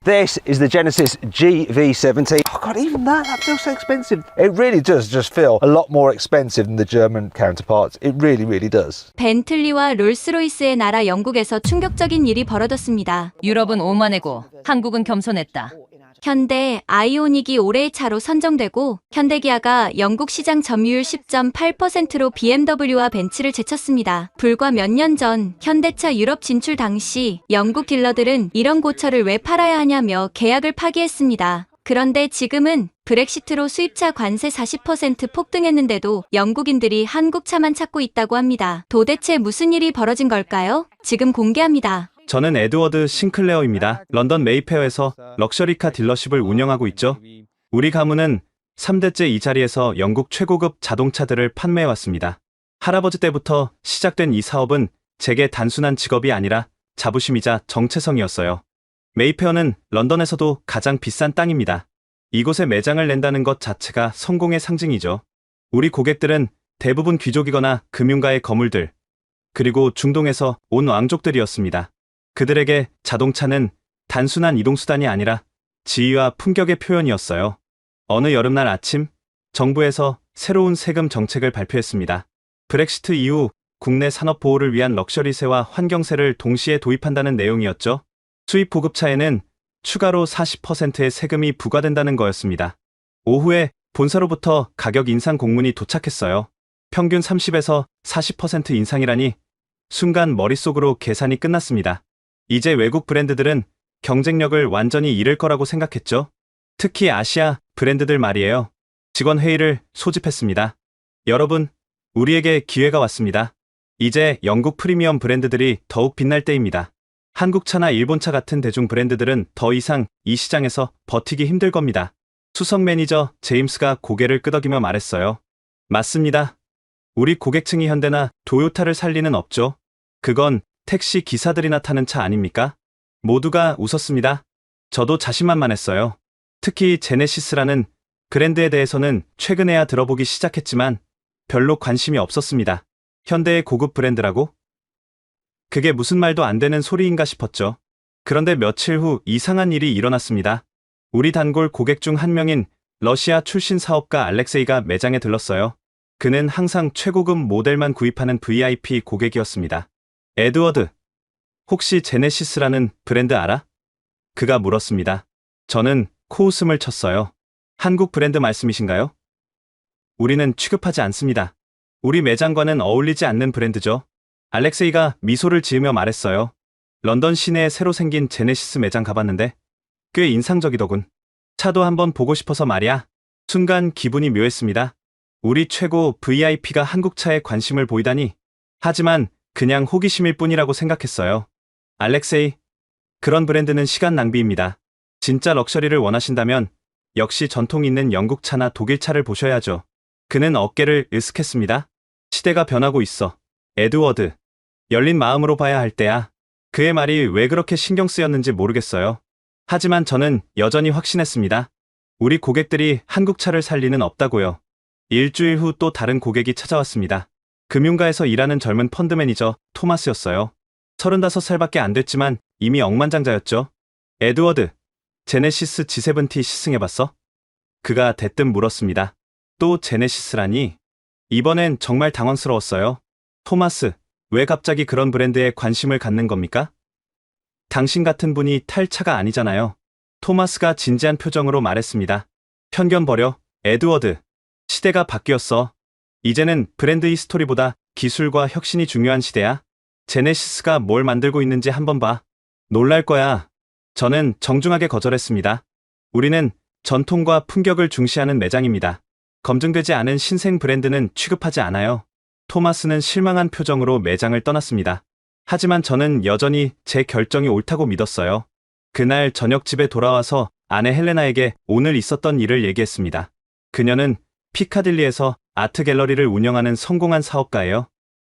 This is the Genesis GV70. Oh God, even that feels so expensive. It really does just feel a lot more expensive than the German counterparts. It really, really does. 벤틀리와 롤스로이스의 나라 영국에서 충격적인 일이 벌어졌습니다. 유럽은 오만해고 한국은 겸손했다. 현대 아이오닉이 올해의 차로 선정되고 현대기아가 영국 시장 점유율 10.8%로 BMW와 벤츠를 제쳤습니다. 불과 몇 년 전 현대차 유럽 진출 당시 영국 딜러들은 이런 고철을 왜 팔아야 하냐며 계약을 파기했습니다. 그런데 지금은 브렉시트로 수입차 관세 40% 폭등했는데도 영국인들이 한국 차만 찾고 있다고 합니다. 도대체 무슨 일이 벌어진 걸까요? 지금 공개합니다. 저는 에드워드 싱클레어입니다. 런던 메이페어에서 럭셔리카 딜러십을 운영하고 있죠. 우리 가문은 3대째 이 자리에서 영국 최고급 자동차들을 판매해왔습니다. 할아버지 때부터 시작된 이 사업은 제게 단순한 직업이 아니라 자부심이자 정체성이었어요. 메이페어는 런던에서도 가장 비싼 땅입니다. 이곳에 매장을 낸다는 것 자체가 성공의 상징이죠. 우리 고객들은 대부분 귀족이거나 금융가의 거물들, 그리고 중동에서 온 왕족들이었습니다. 그들에게 자동차는 단순한 이동수단이 아니라 지위와 품격의 표현이었어요. 어느 여름날 아침, 정부에서 새로운 세금 정책을 발표했습니다. 브렉시트 이후 국내 산업 보호를 위한 럭셔리세와 환경세를 동시에 도입한다는 내용이었죠. 수입 고급차에는 추가로 40%의 세금이 부과된다는 거였습니다. 오후에 본사로부터 가격 인상 공문이 도착했어요. 평균 30에서 40% 인상이라니 순간 머릿속으로 계산이 끝났습니다. 이제 외국 브랜드들은 경쟁력을 완전히 잃을 거라고 생각했죠. 특히 아시아 브랜드들 말이에요. 직원 회의를 소집했습니다. 여러분, 우리에게 기회가 왔습니다. 이제 영국 프리미엄 브랜드들이 더욱 빛날 때입니다. 한국차나 일본차 같은 대중 브랜드들은 더 이상 이 시장에서 버티기 힘들 겁니다. 수석 매니저 제임스가 고개를 끄덕이며 말했어요. 맞습니다. 우리 고객층이 현대나 도요타를 살 리는 없죠. 그건 택시 기사들이나 타는 차 아닙니까? 모두가 웃었습니다. 저도 자신만만했어요. 특히 제네시스라는 브랜드에 대해서는 최근에야 들어보기 시작했지만 별로 관심이 없었습니다. 현대의 고급 브랜드라고? 그게 무슨 말도 안 되는 소리인가 싶었죠. 그런데 며칠 후 이상한 일이 일어났습니다. 우리 단골 고객 중 한 명인 러시아 출신 사업가 알렉세이가 매장에 들렀어요. 그는 항상 최고급 모델만 구입하는 VIP 고객이었습니다. 에드워드, 혹시 제네시스라는 브랜드 알아? 그가 물었습니다. 저는 코웃음을 쳤어요. 한국 브랜드 말씀이신가요? 우리는 취급하지 않습니다. 우리 매장과는 어울리지 않는 브랜드죠. 알렉세이가 미소를 지으며 말했어요. 런던 시내에 새로 생긴 제네시스 매장 가봤는데 꽤 인상적이더군. 차도 한번 보고 싶어서 말이야. 순간 기분이 묘했습니다. 우리 최고 VIP가 한국 차에 관심을 보이다니. 하지만 그냥 호기심일 뿐이라고 생각했어요. 알렉세이, 그런 브랜드는 시간 낭비입니다. 진짜 럭셔리를 원하신다면 역시 전통 있는 영국 차나 독일 차를 보셔야죠. 그는 어깨를 으쓱했습니다. 시대가 변하고 있어. 에드워드, 열린 마음으로 봐야 할 때야. 그의 말이 왜 그렇게 신경 쓰였는지 모르겠어요. 하지만 저는 여전히 확신했습니다. 우리 고객들이 한국 차를 살 리는 없다고요. 일주일 후 또 다른 고객이 찾아왔습니다. 금융가에서 일하는 젊은 펀드 매니저 토마스였어요. 35살밖에 안 됐지만 이미 억만장자였죠. 에드워드, 제네시스 G70 시승해봤어? 그가 대뜸 물었습니다. 또 제네시스라니? 이번엔 정말 당황스러웠어요. 토마스, 왜 갑자기 그런 브랜드에 관심을 갖는 겁니까? 당신 같은 분이 탈 차가 아니잖아요. 토마스가 진지한 표정으로 말했습니다. 편견 버려, 에드워드. 시대가 바뀌었어. 이제는 브랜드 히스토리보다 기술과 혁신이 중요한 시대야. 제네시스가 뭘 만들고 있는지 한번 봐. 놀랄 거야. 저는 정중하게 거절했습니다. 우리는 전통과 품격을 중시하는 매장입니다. 검증되지 않은 신생 브랜드는 취급하지 않아요. 토마스는 실망한 표정으로 매장을 떠났습니다. 하지만 저는 여전히 제 결정이 옳다고 믿었어요. 그날 저녁 집에 돌아와서 아내 헬레나에게 오늘 있었던 일을 얘기했습니다. 그녀는 피카딜리에서 아트 갤러리를 운영하는 성공한 사업가예요.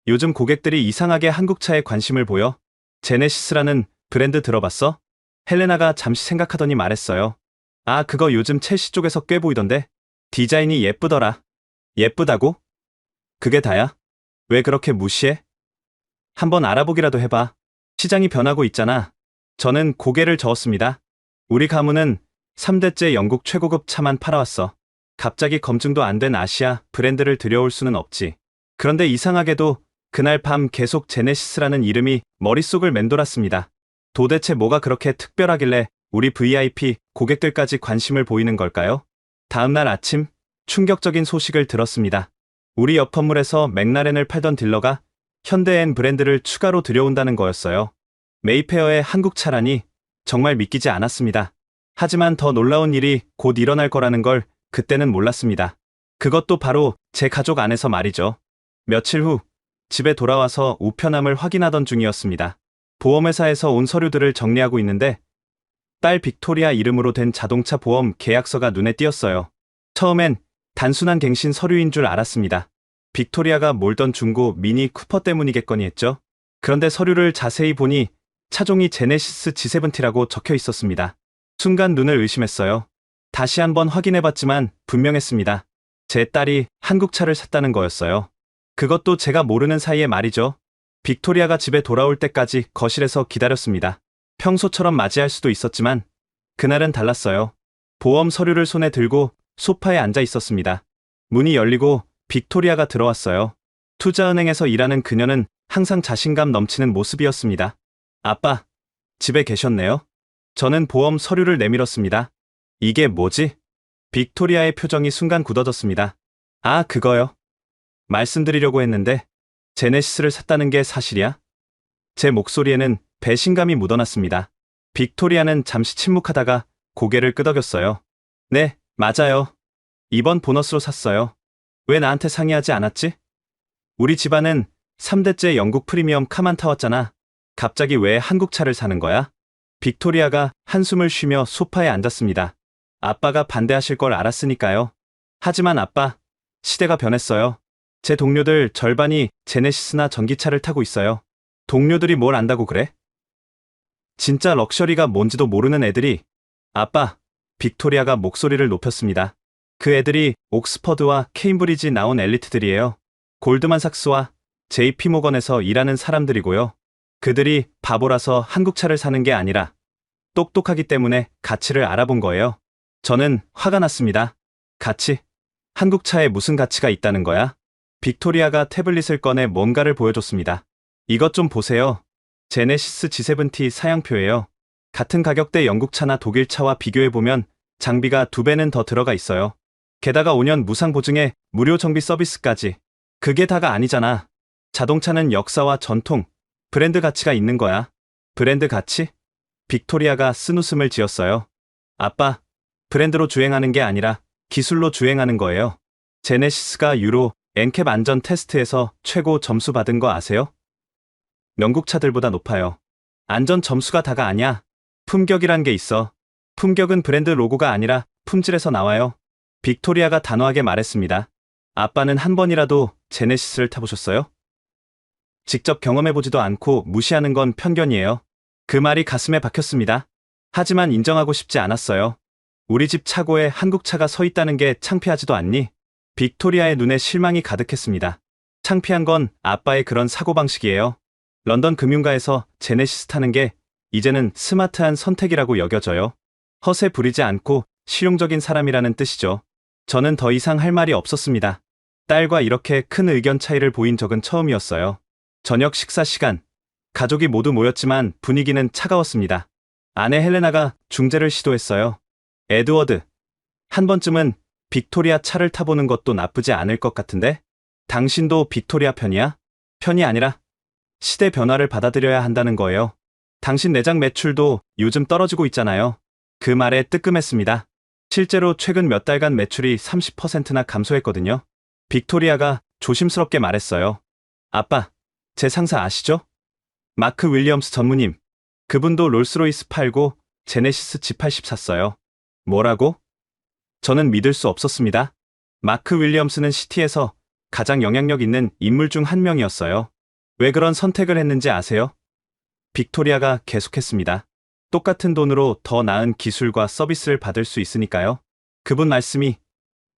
요즘 고객들이 이상하게 한국차에 관심을 보여. 제네시스라는 브랜드 들어봤어? 헬레나가 잠시 생각하더니 말했어요. 아, 그거 요즘 첼시 쪽에서 꽤 보이던데. 디자인이 예쁘더라. 예쁘다고? 그게 다야? 왜 그렇게 무시해? 한번 알아보기라도 해봐. 시장이 변하고 있잖아. 저는 고개를 저었습니다. 우리 가문은 3대째 영국 최고급 차만 팔아왔어. 갑자기 검증도 안 된 아시아 브랜드를 들여올 수는 없지. 그런데 이상하게도 그날 밤 계속 제네시스라는 이름이 머릿속을 맴돌았습니다. 도대체 뭐가 그렇게 특별하길래 우리 VIP 고객들까지 관심을 보이는 걸까요? 다음날 아침 충격적인 소식을 들었습니다. 우리 옆 건물에서 맥라렌을 팔던 딜러가 현대엔 브랜드를 추가로 들여온다는 거였어요. 메이페어의 한국 차라니 정말 믿기지 않았습니다. 하지만 더 놀라운 일이 곧 일어날 거라는 걸 그때는 몰랐습니다. 그것도 바로 제 가족 안에서 말이죠. 며칠 후 집에 돌아와서 우편함을 확인하던 중이었습니다. 보험회사에서 온 서류들을 정리하고 있는데 딸 빅토리아 이름으로 된 자동차 보험 계약서가 눈에 띄었어요. 처음엔 단순한 갱신 서류인 줄 알았습니다. 빅토리아가 몰던 중고 미니 쿠퍼 때문이겠거니 했죠. 그런데 서류를 자세히 보니 차종이 제네시스 G70라고 적혀 있었습니다. 순간 눈을 의심했어요. 다시 한번 확인해봤지만 분명했습니다. 제 딸이 한국 차를 샀다는 거였어요. 그것도 제가 모르는 사이에 말이죠. 빅토리아가 집에 돌아올 때까지 거실에서 기다렸습니다. 평소처럼 맞이할 수도 있었지만 그날은 달랐어요. 보험 서류를 손에 들고 소파에 앉아 있었습니다. 문이 열리고 빅토리아가 들어왔어요. 투자은행에서 일하는 그녀는 항상 자신감 넘치는 모습이었습니다. 아빠, 집에 계셨네요. 저는 보험 서류를 내밀었습니다. 이게 뭐지? 빅토리아의 표정이 순간 굳어졌습니다. 아, 그거요. 말씀드리려고 했는데 제네시스를 샀다는 게 사실이야? 제 목소리에는 배신감이 묻어났습니다. 빅토리아는 잠시 침묵하다가 고개를 끄덕였어요. 네, 맞아요. 이번 보너스로 샀어요. 왜 나한테 상의하지 않았지? 우리 집안은 3대째 영국 프리미엄 카만 타왔잖아. 갑자기 왜 한국 차를 사는 거야? 빅토리아가 한숨을 쉬며 소파에 앉았습니다. 아빠가 반대하실 걸 알았으니까요. 하지만 아빠, 시대가 변했어요. 제 동료들 절반이 제네시스나 전기차를 타고 있어요. 동료들이 뭘 안다고 그래? 진짜 럭셔리가 뭔지도 모르는 애들이. 아빠, 빅토리아가 목소리를 높였습니다. 그 애들이 옥스퍼드와 케임브리지 나온 엘리트들이에요. 골드만삭스와 JP모건에서 일하는 사람들이고요. 그들이 바보라서 한국차를 사는 게 아니라 똑똑하기 때문에 가치를 알아본 거예요. 저는 화가 났습니다. 가치? 한국차에 무슨 가치가 있다는 거야? 빅토리아가 태블릿을 꺼내 뭔가를 보여줬습니다. 이것 좀 보세요. 제네시스 G70 사양표예요. 같은 가격대 영국차나 독일차와 비교해보면 장비가 2배는 더 들어가 있어요. 게다가 5년 무상 보증에 무료 정비 서비스까지. 그게 다가 아니잖아. 자동차는 역사와 전통, 브랜드 가치가 있는 거야. 브랜드 가치? 빅토리아가 쓴웃음을 지었어요. 아빠, 브랜드로 주행하는 게 아니라 기술로 주행하는 거예요. 제네시스가 유로 엔캡 안전 테스트에서 최고 점수 받은 거 아세요? 영국 차들보다 높아요. 안전 점수가 다가 아니야. 품격이란 게 있어. 품격은 브랜드 로고가 아니라 품질에서 나와요. 빅토리아가 단호하게 말했습니다. 아빠는 한 번이라도 제네시스를 타보셨어요? 직접 경험해보지도 않고 무시하는 건 편견이에요. 그 말이 가슴에 박혔습니다. 하지만 인정하고 싶지 않았어요. 우리 집 차고에 한국 차가 서 있다는 게 창피하지도 않니? 빅토리아의 눈에 실망이 가득했습니다. 창피한 건 아빠의 그런 사고방식이에요. 런던 금융가에서 제네시스 타는 게 이제는 스마트한 선택이라고 여겨져요. 허세 부리지 않고 실용적인 사람이라는 뜻이죠. 저는 더 이상 할 말이 없었습니다. 딸과 이렇게 큰 의견 차이를 보인 적은 처음이었어요. 저녁 식사 시간, 가족이 모두 모였지만 분위기는 차가웠습니다. 아내 헬레나가 중재를 시도했어요. 에드워드, 한 번쯤은 빅토리아 차를 타보는 것도 나쁘지 않을 것 같은데? 당신도 빅토리아 편이야? 편이 아니라 시대 변화를 받아들여야 한다는 거예요. 당신 내장 매출도 요즘 떨어지고 있잖아요. 그 말에 뜨끔했습니다. 실제로 최근 몇 달간 매출이 30%나 감소했거든요. 빅토리아가 조심스럽게 말했어요. 아빠, 제 상사 아시죠? 마크 윌리엄스 전무님. 그분도 롤스로이스 팔고 제네시스 G80 샀어요. 뭐라고? 저는 믿을 수 없었습니다. 마크 윌리엄스는 시티에서 가장 영향력 있는 인물 중 한 명이었어요. 왜 그런 선택을 했는지 아세요? 빅토리아가 계속했습니다. 똑같은 돈으로 더 나은 기술과 서비스를 받을 수 있으니까요. 그분 말씀이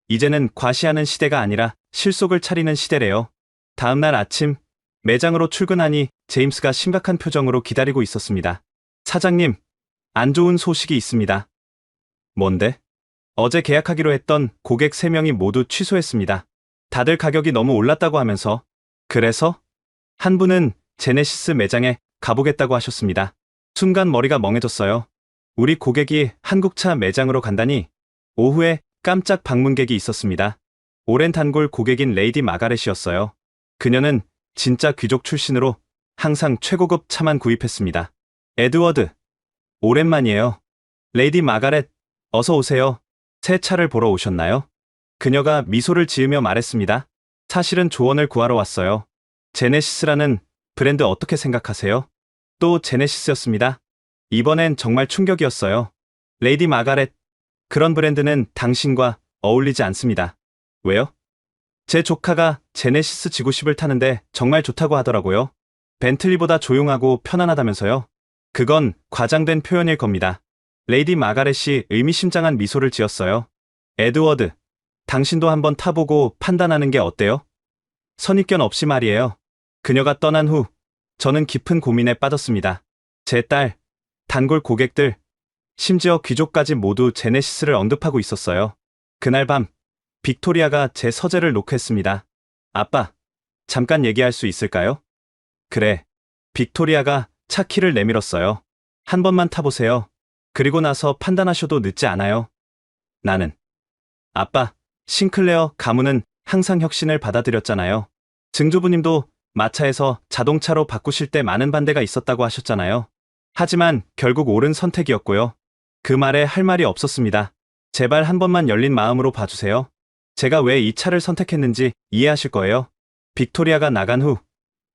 이제는 과시하는 시대가 아니라 실속을 차리는 시대래요. 다음날 아침 매장으로 출근하니 제임스가 심각한 표정으로 기다리고 있었습니다. 사장님, 안 좋은 소식이 있습니다. 뭔데? 어제 계약하기로 했던 고객 3명이 모두 취소했습니다. 다들 가격이 너무 올랐다고 하면서. 그래서 한 분은 제네시스 매장에 가보겠다고 하셨습니다. 순간 머리가 멍해졌어요. 우리 고객이 한국차 매장으로 간다니. 오후에 깜짝 방문객이 있었습니다. 오랜 단골 고객인 레이디 마가렛이었어요. 그녀는 진짜 귀족 출신으로 항상 최고급 차만 구입했습니다. 에드워드, 오랜만이에요. 레이디 마가렛, 어서 오세요. 새 차를 보러 오셨나요? 그녀가 미소를 지으며 말했습니다. 사실은 조언을 구하러 왔어요. 제네시스라는 브랜드 어떻게 생각하세요? 또 제네시스였습니다. 이번엔 정말 충격이었어요. 레이디 마가렛, 그런 브랜드는 당신과 어울리지 않습니다. 왜요? 제 조카가 제네시스 지구십을 타는데 정말 좋다고 하더라고요. 벤틀리보다 조용하고 편안하다면서요. 그건 과장된 표현일 겁니다. 레이디 마가렛이 의미심장한 미소를 지었어요. 에드워드, 당신도 한번 타보고 판단하는 게 어때요? 선입견 없이 말이에요. 그녀가 떠난 후 저는 깊은 고민에 빠졌습니다. 제 딸, 단골 고객들, 심지어 귀족까지 모두 제네시스를 언급하고 있었어요. 그날 밤 빅토리아가 제 서재를 노크했습니다. 아빠, 잠깐 얘기할 수 있을까요? 그래. 빅토리아가 차 키를 내밀었어요. 한 번만 타보세요. 그리고 나서 판단하셔도 늦지 않아요. 나는. 아빠, 싱클레어 가문은 항상 혁신을 받아들였잖아요. 증조부님도 마차에서 자동차로 바꾸실 때 많은 반대가 있었다고 하셨잖아요. 하지만 결국 옳은 선택이었고요. 그 말에 할 말이 없었습니다. 제발 한 번만 열린 마음으로 봐주세요. 제가 왜 이 차를 선택했는지 이해하실 거예요. 빅토리아가 나간 후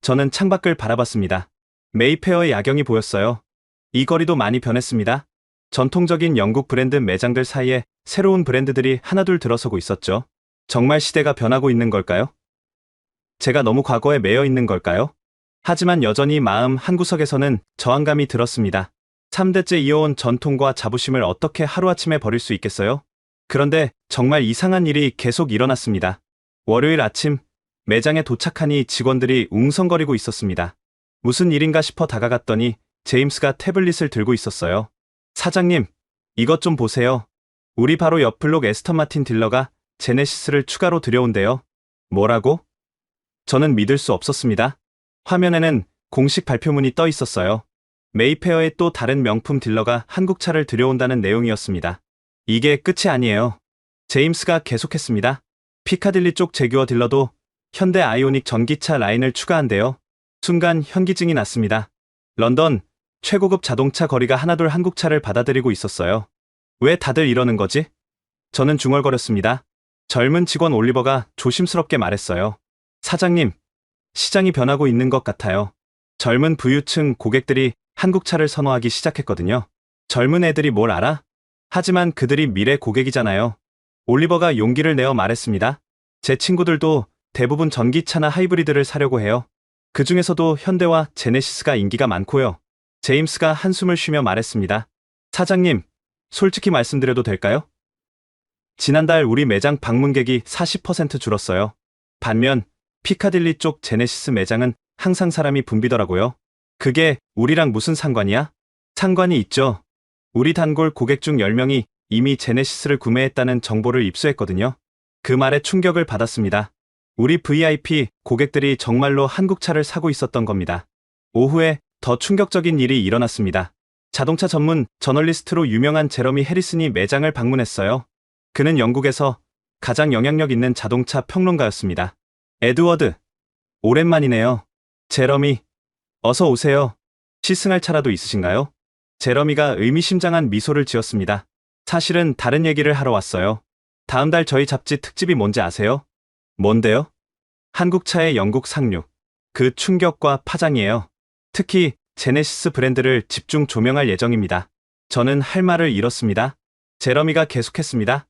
저는 창밖을 바라봤습니다. 메이페어의 야경이 보였어요. 이 거리도 많이 변했습니다. 전통적인 영국 브랜드 매장들 사이에 새로운 브랜드들이 하나둘 들어서고 있었죠. 정말 시대가 변하고 있는 걸까요? 제가 너무 과거에 매여 있는 걸까요? 하지만 여전히 마음 한구석에서는 저항감이 들었습니다. 3대째 이어온 전통과 자부심을 어떻게 하루아침에 버릴 수 있겠어요? 그런데 정말 이상한 일이 계속 일어났습니다. 월요일 아침 매장에 도착하니 직원들이 웅성거리고 있었습니다. 무슨 일인가 싶어 다가갔더니 제임스가 태블릿을 들고 있었어요. 사장님, 이것 좀 보세요. 우리 바로 옆 블록 에스턴 마틴 딜러가 제네시스를 추가로 들여온대요. 뭐라고? 저는 믿을 수 없었습니다. 화면에는 공식 발표문이 떠 있었어요. 메이페어의 또 다른 명품 딜러가 한국차를 들여온다는 내용이었습니다. 이게 끝이 아니에요. 제임스가 계속했습니다. 피카딜리 쪽 제규어 딜러도 현대 아이오닉 전기차 라인을 추가한대요. 순간 현기증이 났습니다. 런던 최고급 자동차 거리가 하나둘 한국차를 받아들이고 있었어요. 왜 다들 이러는 거지? 저는 중얼거렸습니다. 젊은 직원 올리버가 조심스럽게 말했어요. 사장님, 시장이 변하고 있는 것 같아요. 젊은 부유층 고객들이 한국차를 선호하기 시작했거든요. 젊은 애들이 뭘 알아? 하지만 그들이 미래 고객이잖아요. 올리버가 용기를 내어 말했습니다. 제 친구들도 대부분 전기차나 하이브리드를 사려고 해요. 그 중에서도 현대와 제네시스가 인기가 많고요. 제임스가 한숨을 쉬며 말했습니다. 사장님, 솔직히 말씀드려도 될까요? 지난달 우리 매장 방문객이 40% 줄었어요. 반면 피카딜리 쪽 제네시스 매장은 항상 사람이 붐비더라고요. 그게 우리랑 무슨 상관이야? 상관이 있죠. 우리 단골 고객 중 10명이 이미 제네시스를 구매했다는 정보를 입수했거든요. 그 말에 충격을 받았습니다. 우리 VIP 고객들이 정말로 한국차를 사고 있었던 겁니다. 오후에 더 충격적인 일이 일어났습니다. 자동차 전문 저널리스트로 유명한 제러미 해리슨이 매장을 방문했어요. 그는 영국에서 가장 영향력 있는 자동차 평론가였습니다. 에드워드, 오랜만이네요. 제러미, 어서 오세요. 시승할 차라도 있으신가요? 제러미가 의미심장한 미소를 지었습니다. 사실은 다른 얘기를 하러 왔어요. 다음 달 저희 잡지 특집이 뭔지 아세요? 뭔데요? 한국차의 영국 상륙. 그 충격과 파장이에요. 특히 제네시스 브랜드를 집중 조명할 예정입니다. 저는 할 말을 잃었습니다. 제러미가 계속했습니다.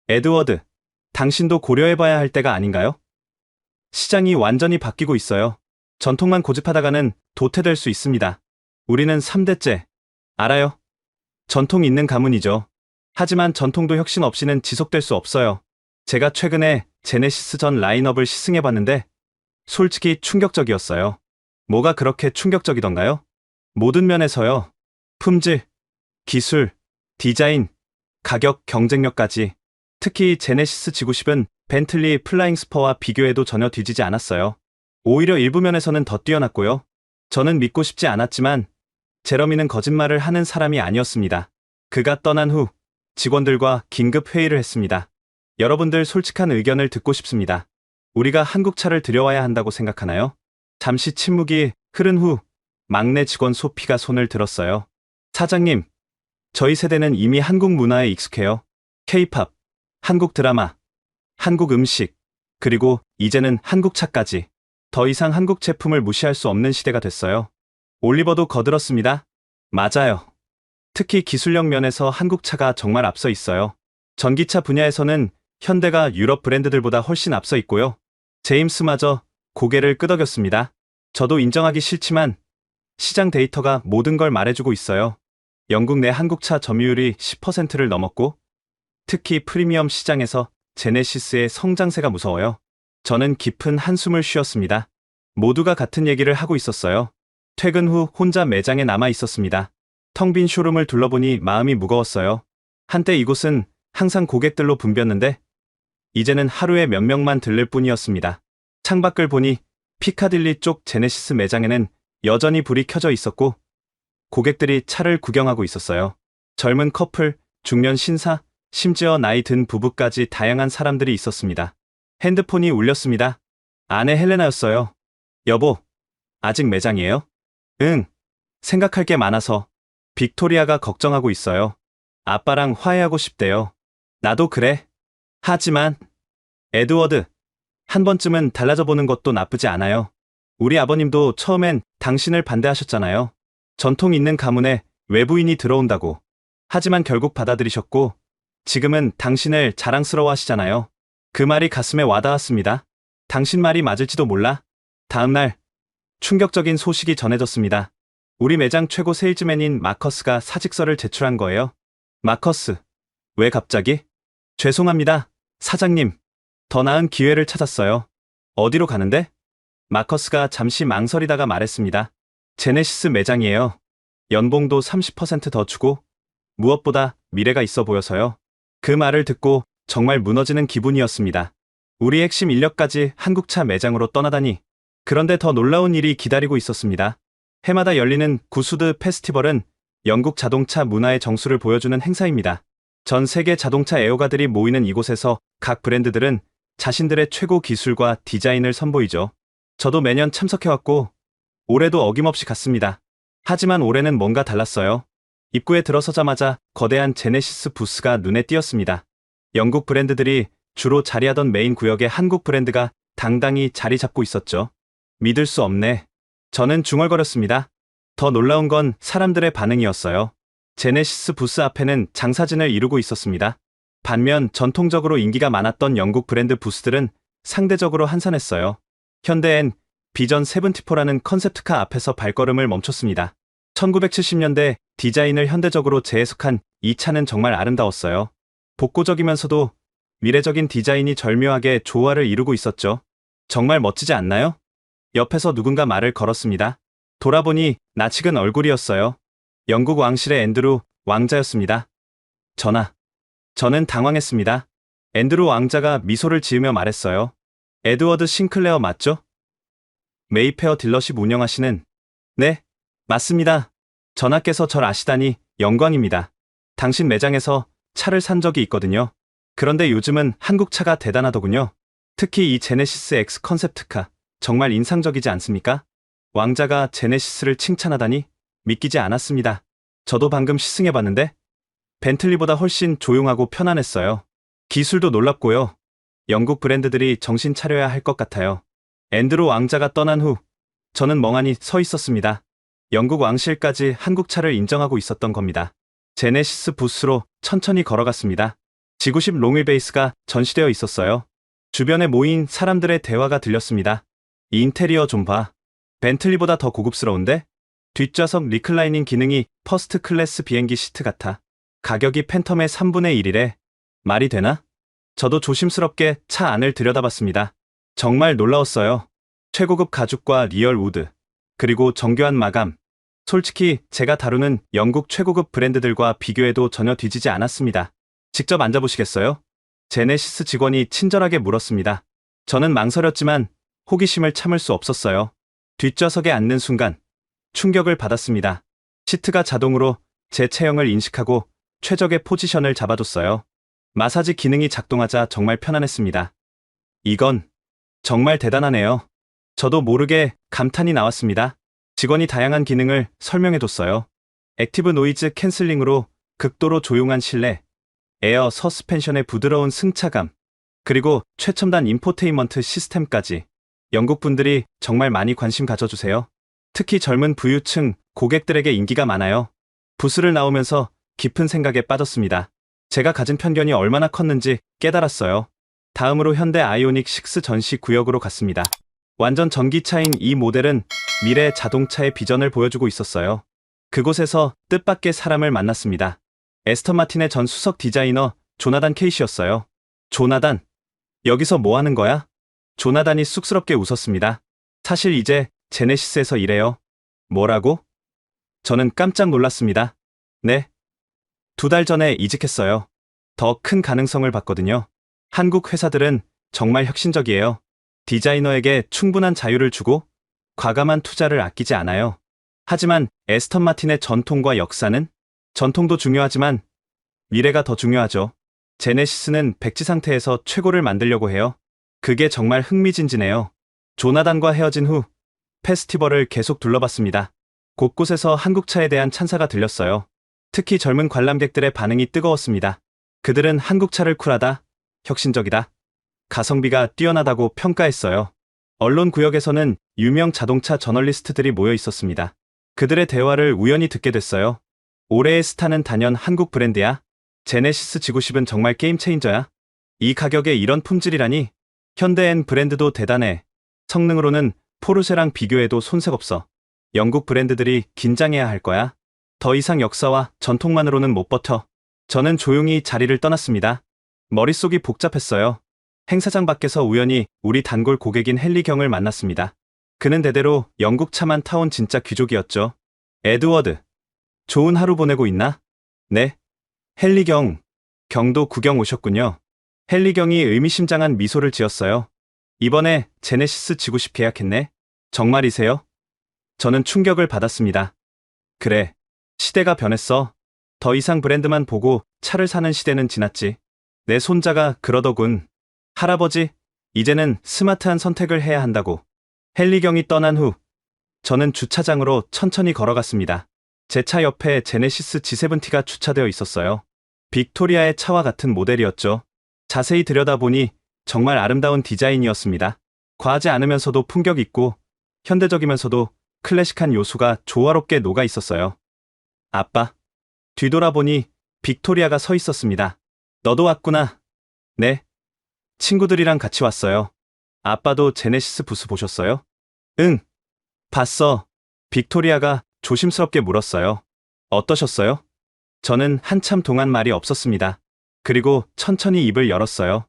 에드워드, 당신도 고려해봐야 할 때가 아닌가요? 시장이 완전히 바뀌고 있어요. 전통만 고집하다가는 도태될 수 있습니다. 우리는 3대째. 알아요? 전통 있는 가문이죠. 하지만 전통도 혁신 없이는 지속될 수 없어요. 제가 최근에 제네시스 전 라인업을 시승해봤는데 솔직히 충격적이었어요. 뭐가 그렇게 충격적이던가요? 모든 면에서요. 품질, 기술, 디자인, 가격, 경쟁력까지. 특히 제네시스 G90은 벤틀리 플라잉 스퍼와 비교해도 전혀 뒤지지 않았어요. 오히려 일부 면에서는 더 뛰어났고요. 저는 믿고 싶지 않았지만 제러미는 거짓말을 하는 사람이 아니었습니다. 그가 떠난 후 직원들과 긴급 회의를 했습니다. 여러분들 솔직한 의견을 듣고 싶습니다. 우리가 한국 차를 들여와야 한다고 생각하나요? 잠시 침묵이 흐른 후 막내 직원 소피가 손을 들었어요. 사장님, 저희 세대는 이미 한국 문화에 익숙해요. K-팝, 한국 드라마, 한국 음식, 그리고 이제는 한국 차까지. 더 이상 한국 제품을 무시할 수 없는 시대가 됐어요. 올리버도 거들었습니다. 맞아요. 특히 기술력 면에서 한국 차가 정말 앞서 있어요. 전기차 분야에서는 현대가 유럽 브랜드들보다 훨씬 앞서 있고요. 제임스마저 고개를 끄덕였습니다. 저도 인정하기 싫지만 시장 데이터가 모든 걸 말해주고 있어요. 영국 내 한국차 점유율이 10%를 넘었고 특히 프리미엄 시장에서 제네시스의 성장세가 무서워요. 저는 깊은 한숨을 쉬었습니다. 모두가 같은 얘기를 하고 있었어요. 퇴근 후 혼자 매장에 남아 있었습니다. 텅 빈 쇼룸을 둘러보니 마음이 무거웠어요. 한때 이곳은 항상 고객들로 붐볐는데 이제는 하루에 몇 명만 들를 뿐이었습니다. 창밖을 보니 피카딜리 쪽 제네시스 매장에는 여전히 불이 켜져 있었고 고객들이 차를 구경하고 있었어요. 젊은 커플, 중년 신사, 심지어 나이 든 부부까지 다양한 사람들이 있었습니다. 핸드폰이 울렸습니다. 아내 헬레나였어요. 여보, 아직 매장이에요? 응, 생각할 게 많아서. 빅토리아가 걱정하고 있어요. 아빠랑 화해하고 싶대요. 나도 그래. 하지만 에드워드, 한 번쯤은 달라져 보는 것도 나쁘지 않아요. 우리 아버님도 처음엔 당신을 반대하셨잖아요. 전통 있는 가문에 외부인이 들어온다고. 하지만 결국 받아들이셨고 지금은 당신을 자랑스러워하시잖아요. 그 말이 가슴에 와닿았습니다. 당신 말이 맞을지도 몰라. 다음 날 충격적인 소식이 전해졌습니다. 우리 매장 최고 세일즈맨인 마커스가 사직서를 제출한 거예요. 마커스, 왜 갑자기? 죄송합니다, 사장님. 더 나은 기회를 찾았어요. 어디로 가는데? 마커스가 잠시 망설이다가 말했습니다. 제네시스 매장이에요. 연봉도 30% 더 주고 무엇보다 미래가 있어 보여서요. 그 말을 듣고 정말 무너지는 기분이었습니다. 우리 핵심 인력까지 한국차 매장으로 떠나다니. 그런데 더 놀라운 일이 기다리고 있었습니다. 해마다 열리는 구수드 페스티벌은 영국 자동차 문화의 정수를 보여주는 행사입니다. 전 세계 자동차 애호가들이 모이는 이곳에서 각 브랜드들은 자신들의 최고 기술과 디자인을 선보이죠. 저도 매년 참석해왔고 올해도 어김없이 갔습니다. 하지만 올해는 뭔가 달랐어요. 입구에 들어서자마자 거대한 제네시스 부스가 눈에 띄었습니다. 영국 브랜드들이 주로 자리하던 메인 구역에 한국 브랜드가 당당히 자리 잡고 있었죠. 믿을 수 없네. 저는 중얼거렸습니다. 더 놀라운 건 사람들의 반응이었어요. 제네시스 부스 앞에는 장사진을 이루고 있었습니다. 반면 전통적으로 인기가 많았던 영국 브랜드 부스들은 상대적으로 한산했어요. 현대엔 비전 74라는 컨셉트카 앞에서 발걸음을 멈췄습니다. 1970년대 디자인을 현대적으로 재해석한 이 차는 정말 아름다웠어요. 복고적이면서도 미래적인 디자인이 절묘하게 조화를 이루고 있었죠. 정말 멋지지 않나요? 옆에서 누군가 말을 걸었습니다. 돌아보니 낯익은 얼굴이었어요. 영국 왕실의 앤드루 왕자였습니다. 저는 당황했습니다. 앤드루 왕자가 미소를 지으며 말했어요. 에드워드 싱클레어 맞죠? 메이페어 딜러십 운영하시는. 네, 맞습니다. 전하께서 절 아시다니 영광입니다. 당신 매장에서 차를 산 적이 있거든요. 그런데 요즘은 한국 차가 대단하더군요. 특히 이 제네시스 X 컨셉트카 정말 인상적이지 않습니까? 왕자가 제네시스를 칭찬하다니 믿기지 않았습니다. 저도 방금 시승해봤는데 벤틀리보다 훨씬 조용하고 편안했어요. 기술도 놀랍고요. 영국 브랜드들이 정신 차려야 할 것 같아요. 앤드루 왕자가 떠난 후 저는 멍하니 서 있었습니다. 영국 왕실까지 한국 차를 인정하고 있었던 겁니다. 제네시스 부스로 천천히 걸어갔습니다. G90 롱휠베이스가 전시되어 있었어요. 주변에 모인 사람들의 대화가 들렸습니다. 이 인테리어 좀 봐. 벤틀리보다 더 고급스러운데? 뒷좌석 리클라이닝 기능이 퍼스트 클래스 비행기 시트 같아. 가격이 팬텀의 3분의 1이래. 말이 되나? 저도 조심스럽게 차 안을 들여다봤습니다. 정말 놀라웠어요. 최고급 가죽과 리얼 우드, 그리고 정교한 마감. 솔직히 제가 다루는 영국 최고급 브랜드들과 비교해도 전혀 뒤지지 않았습니다. 직접 앉아보시겠어요? 제네시스 직원이 친절하게 물었습니다. 저는 망설였지만 호기심을 참을 수 없었어요. 뒷좌석에 앉는 순간 충격을 받았습니다. 시트가 자동으로 제 체형을 인식하고 최적의 포지션을 잡아줬어요. 마사지 기능이 작동하자 정말 편안했습니다. 이건 정말 대단하네요. 저도 모르게 감탄이 나왔습니다. 직원이 다양한 기능을 설명해줬어요. 액티브 노이즈 캔슬링으로 극도로 조용한 실내, 에어 서스펜션의 부드러운 승차감, 그리고 최첨단 인포테인먼트 시스템까지. 영국 분들이 정말 많이 관심 가져주세요. 특히 젊은 부유층 고객들에게 인기가 많아요. 부스를 나오면서 깊은 생각에 빠졌습니다. 제가 가진 편견이 얼마나 컸는지 깨달았어요. 다음으로 현대 아이오닉 6 전시 구역으로 갔습니다. 완전 전기차인 이 모델은 미래 자동차의 비전을 보여주고 있었어요. 그곳에서 뜻밖의 사람을 만났습니다. 에스턴 마틴의 전 수석 디자이너 조나단 케이시였어요. 조나단, 여기서 뭐 하는 거야? 조나단이 쑥스럽게 웃었습니다. 사실 이제 제네시스에서 일해요. 뭐라고? 저는 깜짝 놀랐습니다. 네. 2달 전에 이직했어요. 더 큰 가능성을 봤거든요. 한국 회사들은 정말 혁신적이에요. 디자이너에게 충분한 자유를 주고 과감한 투자를 아끼지 않아요. 하지만 에스턴 마틴의 전통과 역사는? 전통도 중요하지만 미래가 더 중요하죠. 제네시스는 백지 상태에서 최고를 만들려고 해요. 그게 정말 흥미진진해요. 조나단과 헤어진 후 페스티벌을 계속 둘러봤습니다. 곳곳에서 한국차에 대한 찬사가 들렸어요. 특히 젊은 관람객들의 반응이 뜨거웠습니다. 그들은 한국차를 쿨하다, 혁신적이다, 가성비가 뛰어나다고 평가했어요. 언론 구역에서는 유명 자동차 저널리스트들이 모여 있었습니다. 그들의 대화를 우연히 듣게 됐어요. 올해의 스타는 단연 한국 브랜드야. 제네시스 G90은 정말 게임 체인저야. 이 가격에 이런 품질이라니. 현대엔 브랜드도 대단해. 성능으로는 포르쉐랑 비교해도 손색 없어. 영국 브랜드들이 긴장해야 할 거야. 더 이상 역사와 전통만으로는 못 버텨. 저는 조용히 자리를 떠났습니다. 머릿속이 복잡했어요. 행사장 밖에서 우연히 우리 단골 고객인 헨리 경을 만났습니다. 그는 대대로 영국 차만 타온 진짜 귀족이었죠. 에드워드, 좋은 하루 보내고 있나? 네. 헨리 경도 구경 오셨군요. 헨리 경이 의미심장한 미소를 지었어요. 이번에 제네시스 G90 계약했네. 정말이세요? 저는 충격을 받았습니다. 그래, 시대가 변했어. 더 이상 브랜드만 보고 차를 사는 시대는 지났지. 내 손자가 그러더군. 할아버지, 이제는 스마트한 선택을 해야 한다고. 헨리 경이 떠난 후 저는 주차장으로 천천히 걸어갔습니다. 제 차 옆에 제네시스 G70가 주차되어 있었어요. 빅토리아의 차와 같은 모델이었죠. 자세히 들여다보니 정말 아름다운 디자인이었습니다. 과하지 않으면서도 품격 있고 현대적이면서도 클래식한 요소가 조화롭게 녹아 있었어요. 아빠, 뒤돌아보니 빅토리아가 서 있었습니다. 너도 왔구나. 네. 친구들이랑 같이 왔어요. 아빠도 제네시스 부스 보셨어요? 응. 봤어. 빅토리아가 조심스럽게 물었어요. 어떠셨어요? 저는 한참 동안 말이 없었습니다. 그리고 천천히 입을 열었어요.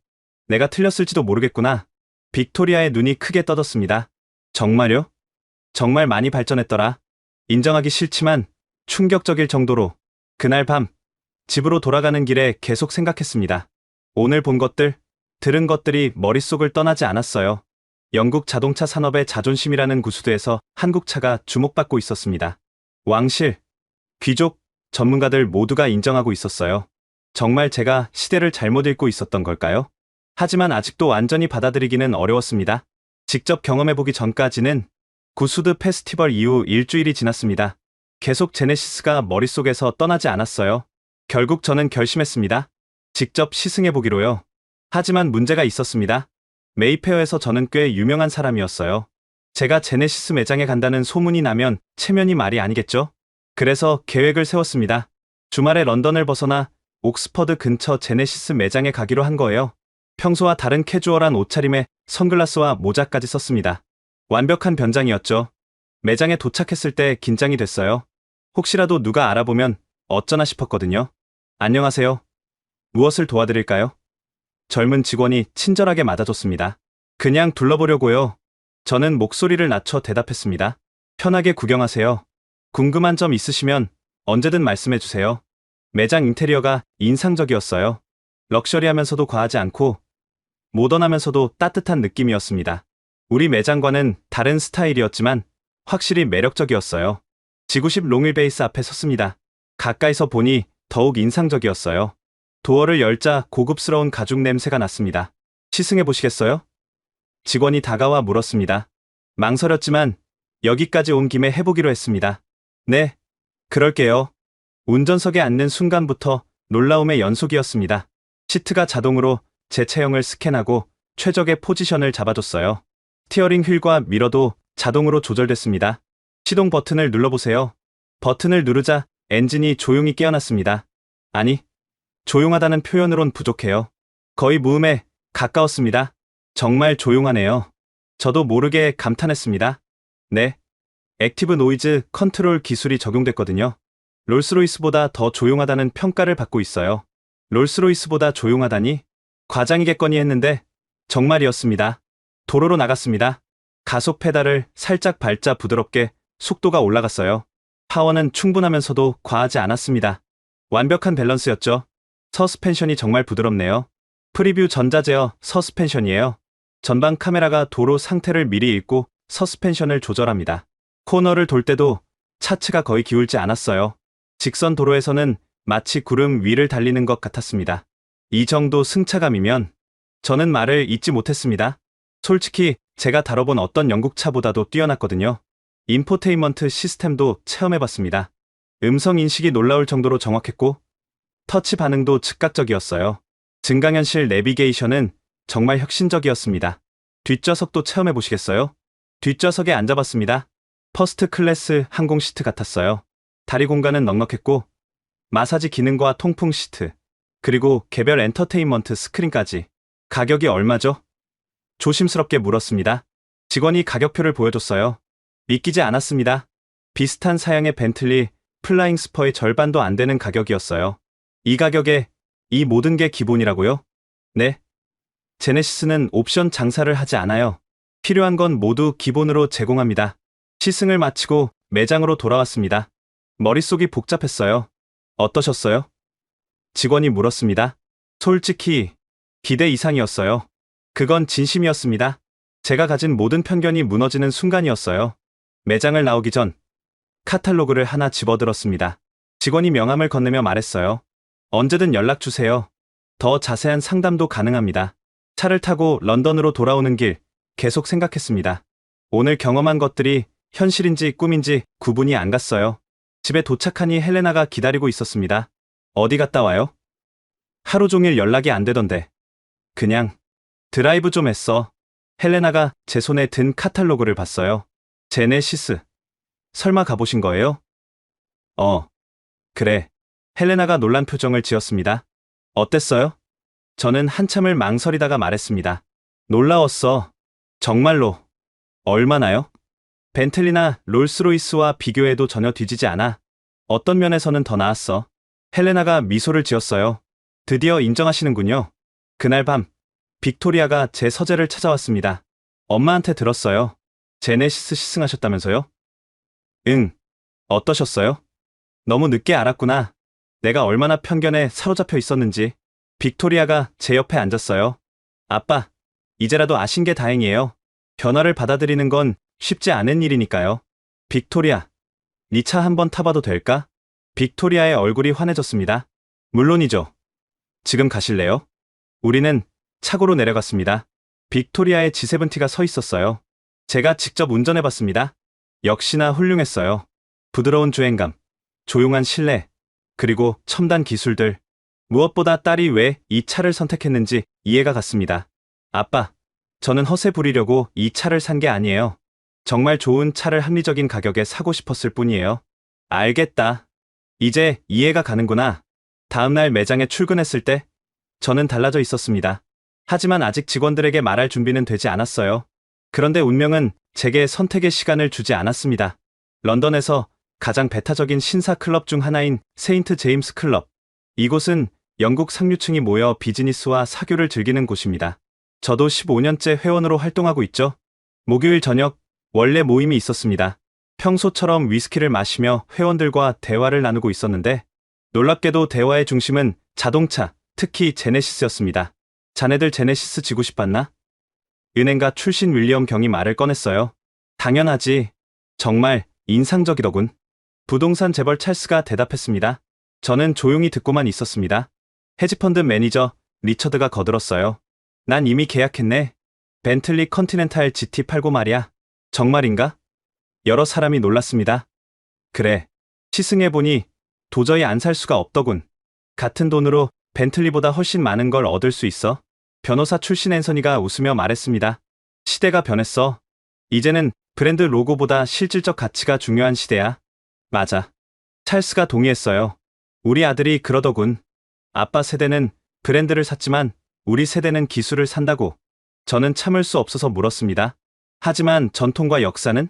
내가 틀렸을지도 모르겠구나. 빅토리아의 눈이 크게 떠졌습니다. 정말요? 정말 많이 발전했더라. 인정하기 싫지만 충격적일 정도로. 그날 밤 집으로 돌아가는 길에 계속 생각했습니다. 오늘 본 것들, 들은 것들이 머릿속을 떠나지 않았어요. 영국 자동차 산업의 자존심이라는 구수대에서 한국차가 주목받고 있었습니다. 왕실, 귀족, 전문가들 모두가 인정하고 있었어요. 정말 제가 시대를 잘못 읽고 있었던 걸까요? 하지만 아직도 완전히 받아들이기는 어려웠습니다. 직접 경험해보기 전까지는. 구수드 페스티벌 이후 일주일이 지났습니다. 계속 제네시스가 머릿속에서 떠나지 않았어요. 결국 저는 결심했습니다. 직접 시승해보기로요. 하지만 문제가 있었습니다. 메이페어에서 저는 꽤 유명한 사람이었어요. 제가 제네시스 매장에 간다는 소문이 나면 체면이 말이 아니겠죠? 그래서 계획을 세웠습니다. 주말에 런던을 벗어나 옥스퍼드 근처 제네시스 매장에 가기로 한 거예요. 평소와 다른 캐주얼한 옷차림에 선글라스와 모자까지 썼습니다. 완벽한 변장이었죠. 매장에 도착했을 때 긴장이 됐어요. 혹시라도 누가 알아보면 어쩌나 싶었거든요. 안녕하세요. 무엇을 도와드릴까요? 젊은 직원이 친절하게 맞아줬습니다. 그냥 둘러보려고요. 저는 목소리를 낮춰 대답했습니다. 편하게 구경하세요. 궁금한 점 있으시면 언제든 말씀해 주세요. 매장 인테리어가 인상적이었어요. 럭셔리하면서도 과하지 않고 모던하면서도 따뜻한 느낌이었습니다. 우리 매장과는 다른 스타일이었지만 확실히 매력적이었어요. 지구십 롱휠베이스 앞에 섰습니다. 가까이서 보니 더욱 인상적이었어요. 도어를 열자 고급스러운 가죽 냄새가 났습니다. 시승해 보시겠어요? 직원이 다가와 물었습니다. 망설였지만 여기까지 온 김에 해보기로 했습니다. 네, 그럴게요. 운전석에 앉는 순간부터 놀라움의 연속이었습니다. 시트가 자동으로 제 체형을 스캔하고 최적의 포지션을 잡아줬어요. 스티어링 휠과 미러도 자동으로 조절됐습니다. 시동 버튼을 눌러보세요. 버튼을 누르자 엔진이 조용히 깨어났습니다. 아니, 조용하다는 표현으론 부족해요. 거의 무음에 가까웠습니다. 정말 조용하네요. 저도 모르게 감탄했습니다. 네, 액티브 노이즈 컨트롤 기술이 적용됐거든요. 롤스로이스보다 더 조용하다는 평가를 받고 있어요. 롤스로이스보다 조용하다니? 과장이겠거니 했는데 정말이었습니다. 도로로 나갔습니다. 가속 페달을 살짝 밟자 부드럽게 속도가 올라갔어요. 파워는 충분하면서도 과하지 않았습니다. 완벽한 밸런스였죠. 서스펜션이 정말 부드럽네요. 프리뷰 전자제어 서스펜션이에요. 전방 카메라가 도로 상태를 미리 읽고 서스펜션을 조절합니다. 코너를 돌 때도 차체가 거의 기울지 않았어요. 직선 도로에서는 마치 구름 위를 달리는 것 같았습니다. 이 정도 승차감이면 저는 말을 잇지 못했습니다. 솔직히 제가 다뤄본 어떤 영국 차보다도 뛰어났거든요. 인포테인먼트 시스템도 체험해봤습니다. 음성 인식이 놀라울 정도로 정확했고 터치 반응도 즉각적이었어요. 증강현실 내비게이션은 정말 혁신적이었습니다. 뒷좌석도 체험해보시겠어요? 뒷좌석에 앉아봤습니다. 퍼스트 클래스 항공 시트 같았어요. 다리 공간은 넉넉했고 마사지 기능과 통풍 시트, 그리고 개별 엔터테인먼트 스크린까지. 가격이 얼마죠? 조심스럽게 물었습니다. 직원이 가격표를 보여줬어요. 믿기지 않았습니다. 비슷한 사양의 벤틀리 플라잉 스퍼의 절반도 안 되는 가격이었어요. 이 가격에 이 모든 게 기본이라고요? 네. 제네시스는 옵션 장사를 하지 않아요. 필요한 건 모두 기본으로 제공합니다. 시승을 마치고 매장으로 돌아왔습니다. 머릿속이 복잡했어요. 어떠셨어요? 직원이 물었습니다. 솔직히 기대 이상이었어요. 그건 진심이었습니다. 제가 가진 모든 편견이 무너지는 순간이었어요. 매장을 나오기 전 카탈로그를 하나 집어들었습니다. 직원이 명함을 건네며 말했어요. 언제든 연락주세요. 더 자세한 상담도 가능합니다. 차를 타고 런던으로 돌아오는 길 계속 생각했습니다. 오늘 경험한 것들이 현실인지 꿈인지 구분이 안 갔어요. 집에 도착하니 헬레나가 기다리고 있었습니다. 어디 갔다 와요? 하루 종일 연락이 안 되던데. 그냥 드라이브 좀 했어. 헬레나가 제 손에 든 카탈로그를 봤어요. 제네시스. 설마 가보신 거예요? 그래. 헬레나가 놀란 표정을 지었습니다. 어땠어요? 저는 한참을 망설이다가 말했습니다. 놀라웠어. 정말로. 얼마나요? 벤틀리나 롤스로이스와 비교해도 전혀 뒤지지 않아. 어떤 면에서는 더 나았어. 헬레나가 미소를 지었어요. 드디어 인정하시는군요. 그날 밤 빅토리아가 제 서재를 찾아왔습니다. 엄마한테 들었어요. 제네시스 시승하셨다면서요? 응. 어떠셨어요? 너무 늦게 알았구나. 내가 얼마나 편견에 사로잡혀 있었는지. 빅토리아가 제 옆에 앉았어요. 아빠, 이제라도 아신 게 다행이에요. 변화를 받아들이는 건 쉽지 않은 일이니까요. 빅토리아, 네 차 한번 타봐도 될까? 빅토리아의 얼굴이 환해졌습니다. 물론이죠. 지금 가실래요? 우리는 차고로 내려갔습니다. 빅토리아의 G70가 서 있었어요. 제가 직접 운전해봤습니다. 역시나 훌륭했어요. 부드러운 주행감, 조용한 실내, 그리고 첨단 기술들. 무엇보다 딸이 왜 이 차를 선택했는지 이해가 갔습니다. 아빠, 저는 허세 부리려고 이 차를 산 게 아니에요. 정말 좋은 차를 합리적인 가격에 사고 싶었을 뿐이에요. 알겠다. 이제 이해가 가는구나. 다음날 매장에 출근했을 때 저는 달라져 있었습니다. 하지만 아직 직원들에게 말할 준비는 되지 않았어요. 그런데 운명은 제게 선택의 시간을 주지 않았습니다. 런던에서 가장 배타적인 신사 클럽 중 하나인 세인트 제임스 클럽. 이곳은 영국 상류층이 모여 비즈니스와 사교를 즐기는 곳입니다. 저도 15년째 회원으로 활동하고 있죠. 목요일 저녁 원래 모임이 있었습니다. 평소처럼 위스키를 마시며 회원들과 대화를 나누고 있었는데 놀랍게도 대화의 중심은 자동차, 특히 제네시스였습니다. 자네들 제네시스 지고 싶었나? 은행가 출신 윌리엄 경이 말을 꺼냈어요. 당연하지. 정말 인상적이더군. 부동산 재벌 찰스가 대답했습니다. 저는 조용히 듣고만 있었습니다. 헤지펀드 매니저 리처드가 거들었어요. 난 이미 계약했네. 벤틀리 컨티넨탈 GT89 말이야. 정말인가? 여러 사람이 놀랐습니다. 그래. 시승해보니 도저히 안 살 수가 없더군. 같은 돈으로 벤틀리보다 훨씬 많은 걸 얻을 수 있어. 변호사 출신 앤서니가 웃으며 말했습니다. 시대가 변했어. 이제는 브랜드 로고보다 실질적 가치가 중요한 시대야. 맞아. 찰스가 동의했어요. 우리 아들이 그러더군. 아빠 세대는 브랜드를 샀지만 우리 세대는 기술을 산다고. 저는 참을 수 없어서 물었습니다. 하지만 전통과 역사는?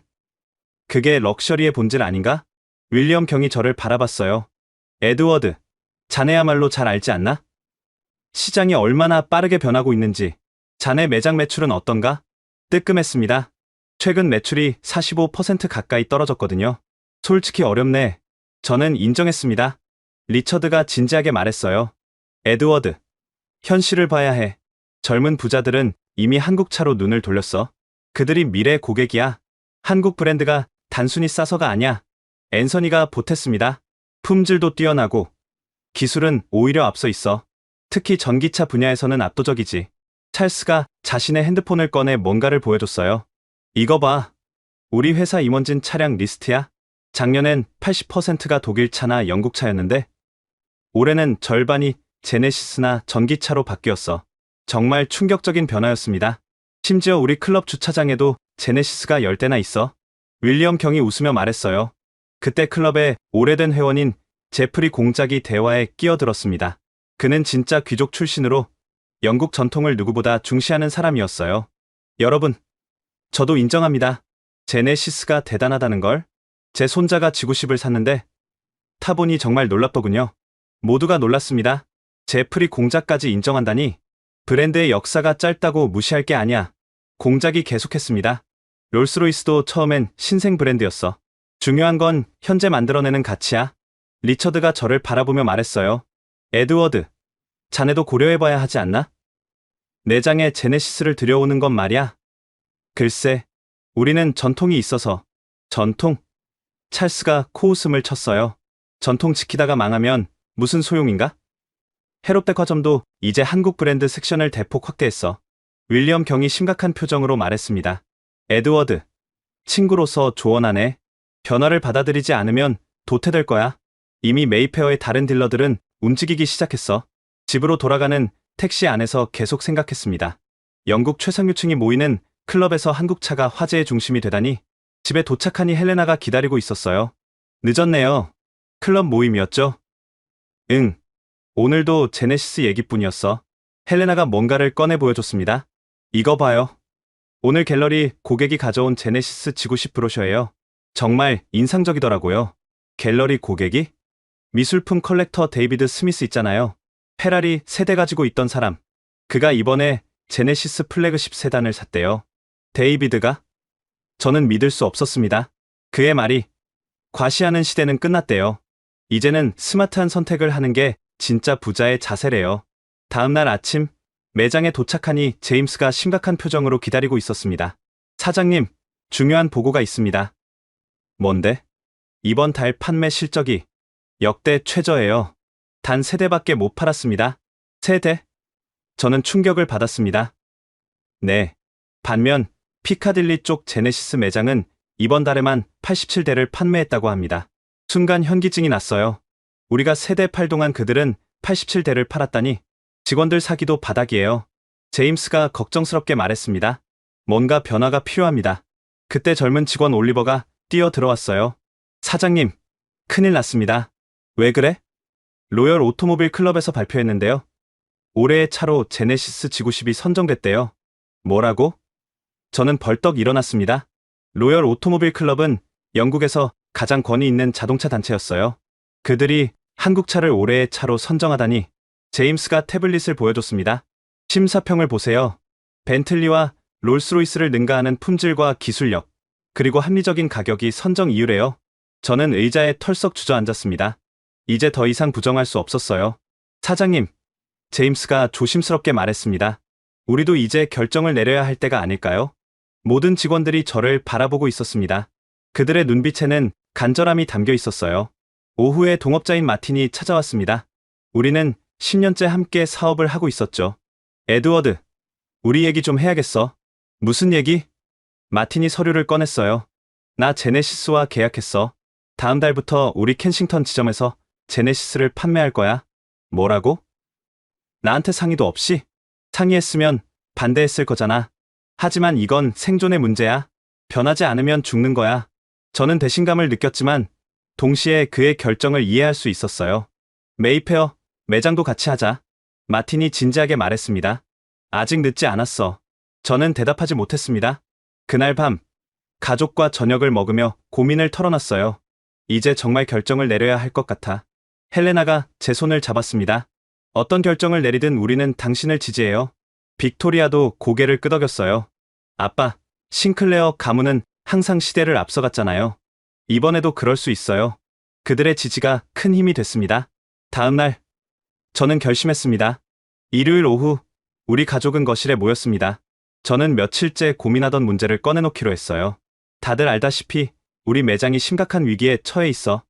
그게 럭셔리의 본질 아닌가? 윌리엄 경이 저를 바라봤어요. 에드워드, 자네야말로 잘 알지 않나? 시장이 얼마나 빠르게 변하고 있는지. 자네 매장 매출은 어떤가? 뜨끔했습니다. 최근 매출이 45% 가까이 떨어졌거든요. 솔직히 어렵네. 저는 인정했습니다. 리처드가 진지하게 말했어요. 에드워드, 현실을 봐야 해. 젊은 부자들은 이미 한국 차로 눈을 돌렸어. 그들이 미래 고객이야. 한국 브랜드가 단순히 싸서가 아니야. 앤서니가 보탰습니다. 품질도 뛰어나고 기술은 오히려 앞서 있어. 특히 전기차 분야에서는 압도적이지. 찰스가 자신의 핸드폰을 꺼내 뭔가를 보여줬어요. 이거 봐. 우리 회사 임원진 차량 리스트야. 작년엔 80%가 독일차나 영국차였는데 올해는 절반이 제네시스나 전기차로 바뀌었어. 정말 충격적인 변화였습니다. 심지어 우리 클럽 주차장에도 제네시스가 10대나 있어. 윌리엄 경이 웃으며 말했어요. 그때 클럽의 오래된 회원인 제프리 공작이 대화에 끼어들었습니다. 그는 진짜 귀족 출신으로 영국 전통을 누구보다 중시하는 사람이었어요. 여러분, 저도 인정합니다. 제네시스가 대단하다는 걸. 제 손자가 지구십을 샀는데 타보니 정말 놀랍더군요. 모두가 놀랐습니다. 제프리 공작까지 인정한다니. 브랜드의 역사가 짧다고 무시할 게 아니야. 공작이 계속했습니다. 롤스로이스도 처음엔 신생 브랜드였어. 중요한 건 현재 만들어내는 가치야. 리처드가 저를 바라보며 말했어요. 에드워드, 자네도 고려해봐야 하지 않나? 내장에 제네시스를 들여오는 건 말이야. 글쎄, 우리는 전통이 있어서. 전통? 찰스가 코웃음을 쳤어요. 전통 지키다가 망하면 무슨 소용인가? 해롭백화점도 이제 한국 브랜드 섹션을 대폭 확대했어. 윌리엄 경이 심각한 표정으로 말했습니다. 에드워드, 친구로서 조언하네. 변화를 받아들이지 않으면 도태될 거야. 이미 메이페어의 다른 딜러들은 움직이기 시작했어. 집으로 돌아가는 택시 안에서 계속 생각했습니다. 영국 최상류층이 모이는 클럽에서 한국차가 화제의 중심이 되다니. 집에 도착하니 헬레나가 기다리고 있었어요. 늦었네요. 클럽 모임이었죠? 응. 오늘도 제네시스 얘기뿐이었어. 헬레나가 뭔가를 꺼내 보여줬습니다. 이거 봐요. 오늘 갤러리 고객이 가져온 제네시스 지구십 브로셔예요. 정말 인상적이더라고요. 갤러리 고객이? 미술품 컬렉터 데이비드 스미스 있잖아요. 페라리 세대 가지고 있던 사람. 그가 이번에 제네시스 플래그십 세단을 샀대요. 데이비드가? 저는 믿을 수 없었습니다. 그의 말이 과시하는 시대는 끝났대요. 이제는 스마트한 선택을 하는 게 진짜 부자의 자세래요. 다음날 아침 매장에 도착하니 제임스가 심각한 표정으로 기다리고 있었습니다. 사장님, 중요한 보고가 있습니다. 뭔데? 이번 달 판매 실적이 역대 최저예요. 단 3대밖에 못 팔았습니다. 3대? 저는 충격을 받았습니다. 네. 반면 피카딜리 쪽 제네시스 매장은 이번 달에만 87대를 판매했다고 합니다. 순간 현기증이 났어요. 우리가 3대 팔 동안 그들은 87대를 팔았다니. 직원들 사기도 바닥이에요. 제임스가 걱정스럽게 말했습니다. 뭔가 변화가 필요합니다. 그때 젊은 직원 올리버가 뛰어 들어왔어요. 사장님, 큰일 났습니다. 왜 그래? 로열 오토모빌 클럽에서 발표했는데요. 올해의 차로 제네시스 지구십이 선정됐대요. 뭐라고? 저는 벌떡 일어났습니다. 로열 오토모빌 클럽은 영국에서 가장 권위 있는 자동차 단체였어요. 그들이 한국차를 올해의 차로 선정하다니. 제임스가 태블릿을 보여줬습니다. 심사평을 보세요. 벤틀리와 롤스로이스를 능가하는 품질과 기술력, 그리고 합리적인 가격이 선정 이유래요. 저는 의자에 털썩 주저앉았습니다. 이제 더 이상 부정할 수 없었어요. 사장님, 제임스가 조심스럽게 말했습니다. 우리도 이제 결정을 내려야 할 때가 아닐까요? 모든 직원들이 저를 바라보고 있었습니다. 그들의 눈빛에는 간절함이 담겨 있었어요. 오후에 동업자인 마틴이 찾아왔습니다. 우리는 10년째 함께 사업을 하고 있었죠. 에드워드, 우리 얘기 좀 해야겠어. 무슨 얘기? 마틴이 서류를 꺼냈어요. 나 제네시스와 계약했어. 다음 달부터 우리 켄싱턴 지점에서 제네시스를 판매할 거야. 뭐라고? 나한테 상의도 없이? 상의했으면 반대했을 거잖아. 하지만 이건 생존의 문제야. 변하지 않으면 죽는 거야. 저는 배신감을 느꼈지만 동시에 그의 결정을 이해할 수 있었어요. 메이페어, 매장도 같이 하자. 마틴이 진지하게 말했습니다. 아직 늦지 않았어. 저는 대답하지 못했습니다. 그날 밤, 가족과 저녁을 먹으며 고민을 털어놨어요. 이제 정말 결정을 내려야 할 것 같아. 헬레나가 제 손을 잡았습니다. 어떤 결정을 내리든 우리는 당신을 지지해요. 빅토리아도 고개를 끄덕였어요. 아빠, 싱클레어 가문은 항상 시대를 앞서갔잖아요. 이번에도 그럴 수 있어요. 그들의 지지가 큰 힘이 됐습니다. 다음 날, 저는 결심했습니다. 일요일 오후, 우리 가족은 거실에 모였습니다. 저는 며칠째 고민하던 문제를 꺼내놓기로 했어요. 다들 알다시피 우리 매장이 심각한 위기에 처해 있어.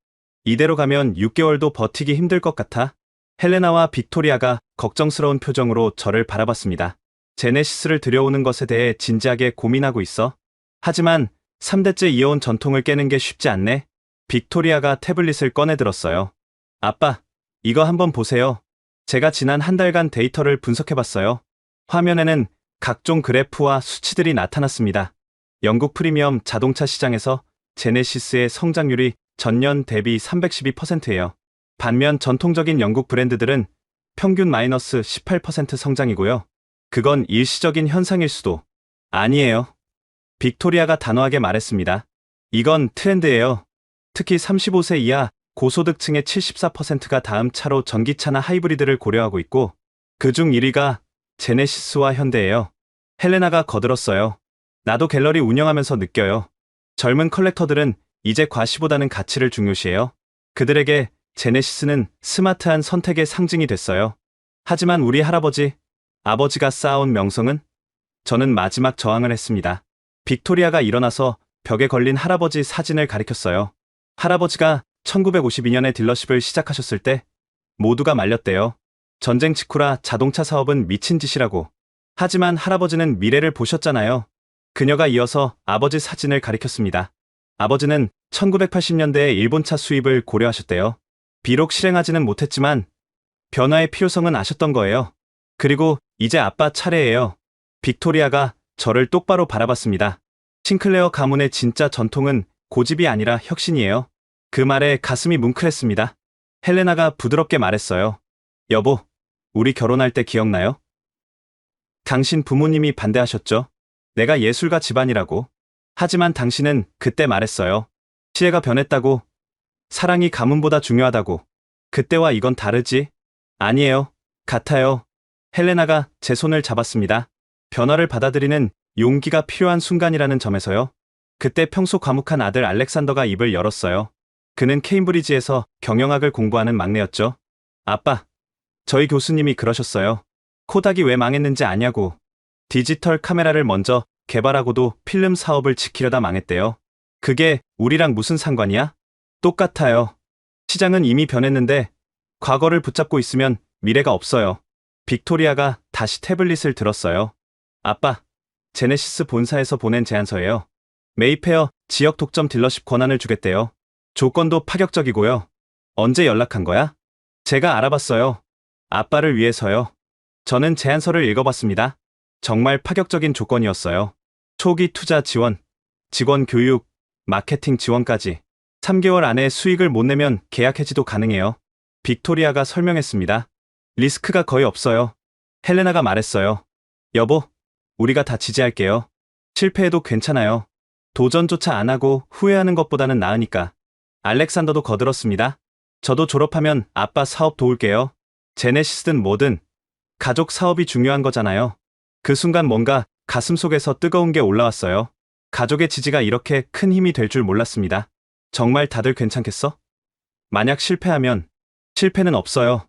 이대로 가면 6개월도 버티기 힘들 것 같아. 헬레나와 빅토리아가 걱정스러운 표정으로 저를 바라봤습니다. 제네시스를 들여오는 것에 대해 진지하게 고민하고 있어. 하지만 3대째 이어온 전통을 깨는 게 쉽지 않네. 빅토리아가 태블릿을 꺼내 들었어요. 아빠, 이거 한번 보세요. 제가 지난 한 달간 데이터를 분석해봤어요. 화면에는 각종 그래프와 수치들이 나타났습니다. 영국 프리미엄 자동차 시장에서 제네시스의 성장률이 전년 대비 312%예요. 반면 전통적인 영국 브랜드들은 평균 마이너스 18% 성장이고요. 그건 일시적인 현상일 수도. 아니에요. 빅토리아가 단호하게 말했습니다. 이건 트렌드예요. 특히 35세 이하 고소득층의 74%가 다음 차로 전기차나 하이브리드를 고려하고 있고 그중 1위가 제네시스와 현대예요. 헬레나가 거들었어요. 나도 갤러리 운영하면서 느껴요. 젊은 컬렉터들은 이제 과시보다는 가치를 중요시해요. 그들에게 제네시스는 스마트한 선택의 상징이 됐어요. 하지만 우리 할아버지, 아버지가 쌓아온 명성은? 저는 마지막 저항을 했습니다. 빅토리아가 일어나서 벽에 걸린 할아버지 사진을 가리켰어요. 할아버지가 1952년에 딜러십을 시작하셨을 때 모두가 말렸대요. 전쟁 직후라 자동차 사업은 미친 짓이라고. 하지만 할아버지는 미래를 보셨잖아요. 그녀가 이어서 아버지 사진을 가리켰습니다. 아버지는 1980년대에 일본차 수입을 고려하셨대요. 비록 실행하지는 못했지만 변화의 필요성은 아셨던 거예요. 그리고 이제 아빠 차례예요. 빅토리아가 저를 똑바로 바라봤습니다. 싱클레어 가문의 진짜 전통은 고집이 아니라 혁신이에요. 그 말에 가슴이 뭉클했습니다. 헬레나가 부드럽게 말했어요. 여보, 우리 결혼할 때 기억나요? 당신 부모님이 반대하셨죠? 내가 예술가 집안이라고. 하지만 당신은 그때 말했어요. 시대가 변했다고. 사랑이 가문보다 중요하다고. 그때와 이건 다르지? 아니에요. 같아요. 헬레나가 제 손을 잡았습니다. 변화를 받아들이는 용기가 필요한 순간이라는 점에서요. 그때 평소 과묵한 아들 알렉산더가 입을 열었어요. 그는 케임브리지에서 경영학을 공부하는 막내였죠. 아빠, 저희 교수님이 그러셨어요. 코닥이 왜 망했는지 아냐고. 디지털 카메라를 먼저 개발하고도 필름 사업을 지키려다 망했대요. 그게 우리랑 무슨 상관이야? 똑같아요. 시장은 이미 변했는데 과거를 붙잡고 있으면 미래가 없어요. 빅토리아가 다시 태블릿을 들었어요. 아빠, 제네시스 본사에서 보낸 제안서예요. 메이페어 지역 독점 딜러십 권한을 주겠대요. 조건도 파격적이고요. 언제 연락한 거야? 제가 알아봤어요. 아빠를 위해서요. 저는 제안서를 읽어봤습니다. 정말 파격적인 조건이었어요. 초기 투자 지원, 직원 교육, 마케팅 지원까지. 3개월 안에 수익을 못 내면 계약 해지도 가능해요. 빅토리아가 설명했습니다. 리스크가 거의 없어요. 헬레나가 말했어요. 여보, 우리가 다 지지할게요. 실패해도 괜찮아요. 도전조차 안 하고 후회하는 것보다는 나으니까. 알렉산더도 거들었습니다. 저도 졸업하면 아빠 사업 도울게요. 제네시스든 뭐든 가족 사업이 중요한 거잖아요. 그 순간 뭔가 가슴속에서 뜨거운 게 올라왔어요. 가족의 지지가 이렇게 큰 힘이 될 줄 몰랐습니다. 정말 다들 괜찮겠어? 만약 실패하면 실패는 없어요.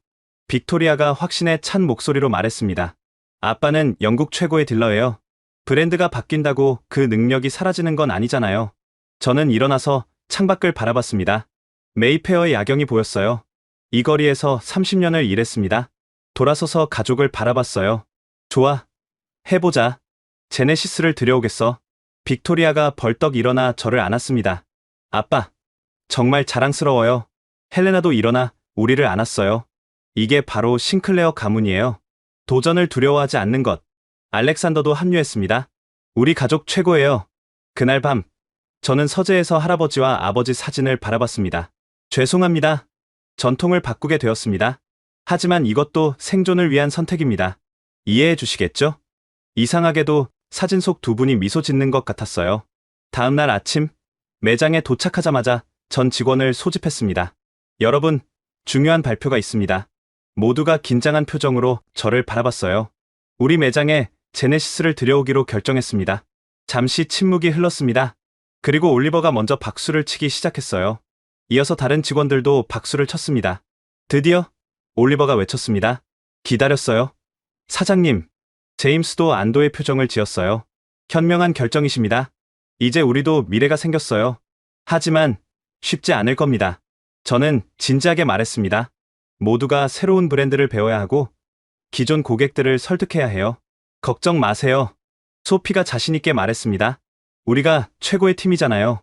빅토리아가 확신에 찬 목소리로 말했습니다. 아빠는 영국 최고의 딜러예요. 브랜드가 바뀐다고 그 능력이 사라지는 건 아니잖아요. 저는 일어나서 창밖을 바라봤습니다. 메이페어의 야경이 보였어요. 이 거리에서 30년을 일했습니다. 돌아서서 가족을 바라봤어요. 좋아. 해보자. 제네시스를 들여오겠어. 빅토리아가 벌떡 일어나 저를 안았습니다. 아빠, 정말 자랑스러워요. 헬레나도 일어나 우리를 안았어요. 이게 바로 싱클레어 가문이에요. 도전을 두려워하지 않는 것. 알렉산더도 합류했습니다. 우리 가족 최고예요. 그날 밤, 저는 서재에서 할아버지와 아버지 사진을 바라봤습니다. 죄송합니다. 전통을 바꾸게 되었습니다. 하지만 이것도 생존을 위한 선택입니다. 이해해 주시겠죠? 이상하게도 사진 속 두 분이 미소 짓는 것 같았어요. 다음 날 아침, 매장에 도착하자마자 전 직원을 소집했습니다. 여러분, 중요한 발표가 있습니다. 모두가 긴장한 표정으로 저를 바라봤어요. 우리 매장에 제네시스를 들여오기로 결정했습니다. 잠시 침묵이 흘렀습니다. 그리고 올리버가 먼저 박수를 치기 시작했어요. 이어서 다른 직원들도 박수를 쳤습니다. 드디어 올리버가 외쳤습니다. 기다렸어요. 사장님, 제임스도 안도의 표정을 지었어요. 현명한 결정이십니다. 이제 우리도 미래가 생겼어요. 하지만 쉽지 않을 겁니다. 저는 진지하게 말했습니다. 모두가 새로운 브랜드를 배워야 하고 기존 고객들을 설득해야 해요. 걱정 마세요. 소피가 자신있게 말했습니다. 우리가 최고의 팀이잖아요.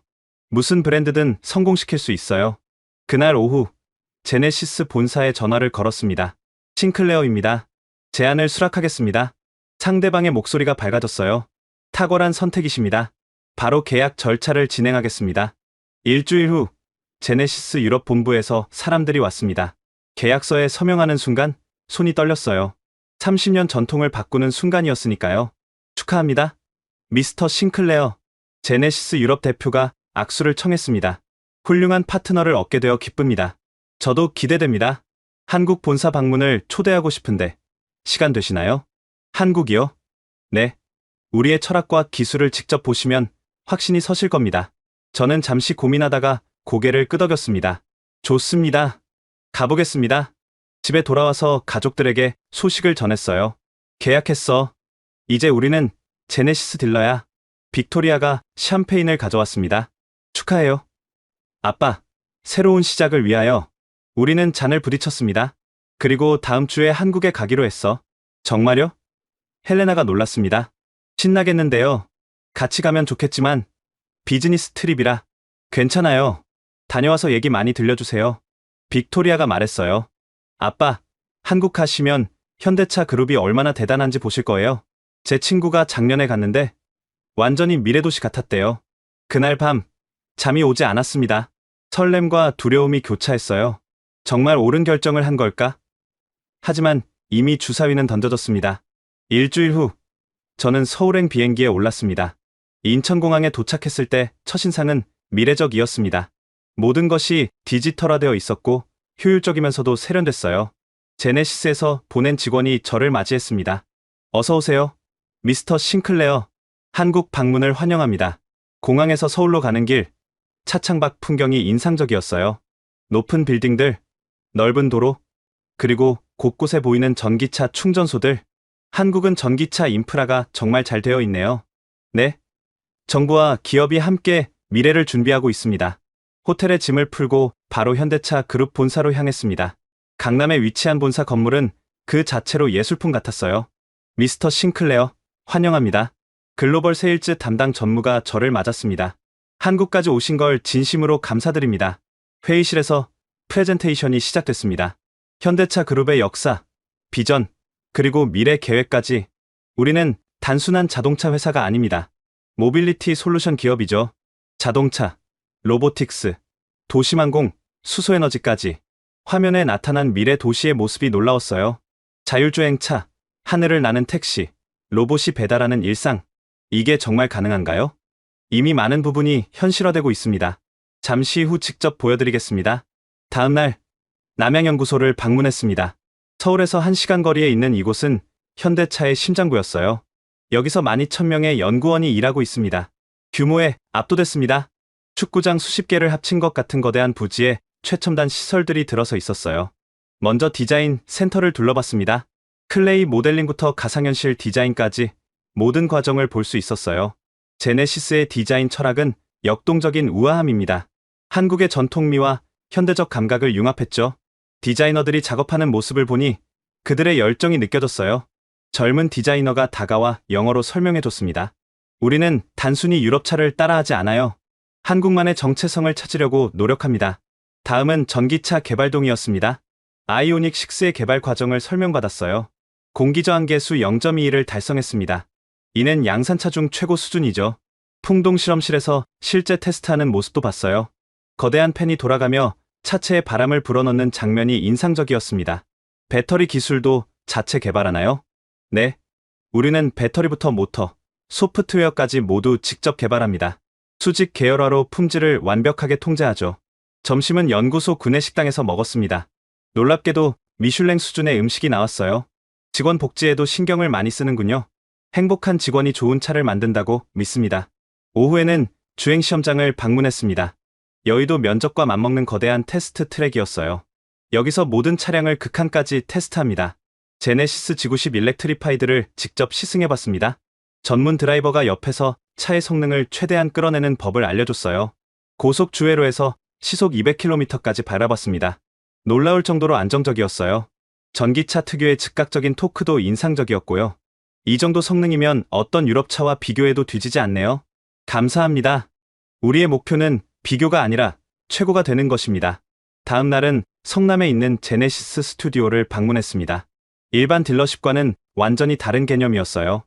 무슨 브랜드든 성공시킬 수 있어요. 그날 오후, 제네시스 본사에 전화를 걸었습니다. 싱클레어입니다. 제안을 수락하겠습니다. 상대방의 목소리가 밝아졌어요. 탁월한 선택이십니다. 바로 계약 절차를 진행하겠습니다. 일주일 후, 제네시스 유럽 본부에서 사람들이 왔습니다. 계약서에 서명하는 순간 손이 떨렸어요. 30년 전통을 바꾸는 순간이었으니까요. 축하합니다. 미스터 싱클레어. 제네시스 유럽 대표가 악수를 청했습니다. 훌륭한 파트너를 얻게 되어 기쁩니다. 저도 기대됩니다. 한국 본사 방문을 초대하고 싶은데 시간 되시나요? 한국이요? 네. 우리의 철학과 기술을 직접 보시면 확신이 서실 겁니다. 저는 잠시 고민하다가 고개를 끄덕였습니다. 좋습니다. 가보겠습니다. 집에 돌아와서 가족들에게 소식을 전했어요. 계약했어. 이제 우리는 제네시스 딜러야. 빅토리아가 샴페인을 가져왔습니다. 축하해요. 아빠, 새로운 시작을 위하여 우리는 잔을 부딪혔습니다. 그리고 다음 주에 한국에 가기로 했어. 정말요? 헬레나가 놀랐습니다. 신나겠는데요. 같이 가면 좋겠지만 비즈니스 트립이라. 괜찮아요. 다녀와서 얘기 많이 들려주세요. 빅토리아가 말했어요. 아빠, 한국 가시면 현대차 그룹이 얼마나 대단한지 보실 거예요. 제 친구가 작년에 갔는데 완전히 미래도시 같았대요. 그날 밤 잠이 오지 않았습니다. 설렘과 두려움이 교차했어요. 정말 옳은 결정을 한 걸까? 하지만 이미 주사위는 던져졌습니다. 일주일 후 저는 서울행 비행기에 올랐습니다. 인천공항에 도착했을 때 첫인상은 미래적이었습니다. 모든 것이 디지털화되어 있었고 효율적이면서도 세련됐어요. 제네시스에서 보낸 직원이 저를 맞이했습니다. 어서 오세요. 미스터 싱클레어. 한국 방문을 환영합니다. 공항에서 서울로 가는 길, 차창밖 풍경이 인상적이었어요. 높은 빌딩들, 넓은 도로, 그리고 곳곳에 보이는 전기차 충전소들. 한국은 전기차 인프라가 정말 잘 되어 있네요. 네. 정부와 기업이 함께 미래를 준비하고 있습니다. 호텔에 짐을 풀고 바로 현대차 그룹 본사로 향했습니다. 강남에 위치한 본사 건물은 그 자체로 예술품 같았어요. 미스터 싱클레어, 환영합니다. 글로벌 세일즈 담당 전무가 저를 맞았습니다. 한국까지 오신 걸 진심으로 감사드립니다. 회의실에서 프레젠테이션이 시작됐습니다. 현대차 그룹의 역사, 비전, 그리고 미래 계획까지. 우리는 단순한 자동차 회사가 아닙니다. 모빌리티 솔루션 기업이죠. 자동차, 로보틱스, 도심항공, 수소에너지까지. 화면에 나타난 미래 도시의 모습이 놀라웠어요. 자율주행차, 하늘을 나는 택시, 로봇이 배달하는 일상. 이게 정말 가능한가요? 이미 많은 부분이 현실화되고 있습니다. 잠시 후 직접 보여드리겠습니다. 다음 날, 남양연구소를 방문했습니다. 서울에서 1시간 거리에 있는 이곳은 현대차의 심장부였어요. 여기서 12,000명의 연구원이 일하고 있습니다. 규모에 압도됐습니다. 축구장 수십 개를 합친 것 같은 거대한 부지에 최첨단 시설들이 들어서 있었어요. 먼저 디자인 센터를 둘러봤습니다. 클레이 모델링부터 가상현실 디자인까지 모든 과정을 볼 수 있었어요. 제네시스의 디자인 철학은 역동적인 우아함입니다. 한국의 전통미와 현대적 감각을 융합했죠. 디자이너들이 작업하는 모습을 보니 그들의 열정이 느껴졌어요. 젊은 디자이너가 다가와 영어로 설명해줬습니다. 우리는 단순히 유럽차를 따라하지 않아요. 한국만의 정체성을 찾으려고 노력합니다. 다음은 전기차 개발동이었습니다. 아이오닉 6의 개발 과정을 설명받았어요. 공기저항계수 0.21을 달성했습니다. 이는 양산차 중 최고 수준이죠. 풍동 실험실에서 실제 테스트하는 모습도 봤어요. 거대한 팬이 돌아가며 차체에 바람을 불어넣는 장면이 인상적이었습니다. 배터리 기술도 자체 개발하나요? 네. 우리는 배터리부터 모터, 소프트웨어까지 모두 직접 개발합니다. 수직 계열화로 품질을 완벽하게 통제하죠. 점심은 연구소 구내식당에서 먹었습니다. 놀랍게도 미슐랭 수준의 음식이 나왔어요. 직원 복지에도 신경을 많이 쓰는군요. 행복한 직원이 좋은 차를 만든다고 믿습니다. 오후에는 주행시험장을 방문했습니다. 여의도 면적과 맞먹는 거대한 테스트 트랙이었어요. 여기서 모든 차량을 극한까지 테스트합니다. 제네시스 G90 일렉트리파이드를 직접 시승해봤습니다. 전문 드라이버가 옆에서 차의 성능을 최대한 끌어내는 법을 알려줬어요. 고속 주회로에서 시속 200km까지 밟아봤습니다. 놀라울 정도로 안정적이었어요. 전기차 특유의 즉각적인 토크도 인상적이었고요. 이 정도 성능이면 어떤 유럽차와 비교해도 뒤지지 않네요. 감사합니다. 우리의 목표는 비교가 아니라 최고가 되는 것입니다. 다음 날은 성남에 있는 제네시스 스튜디오를 방문했습니다. 일반 딜러십과는 완전히 다른 개념이었어요.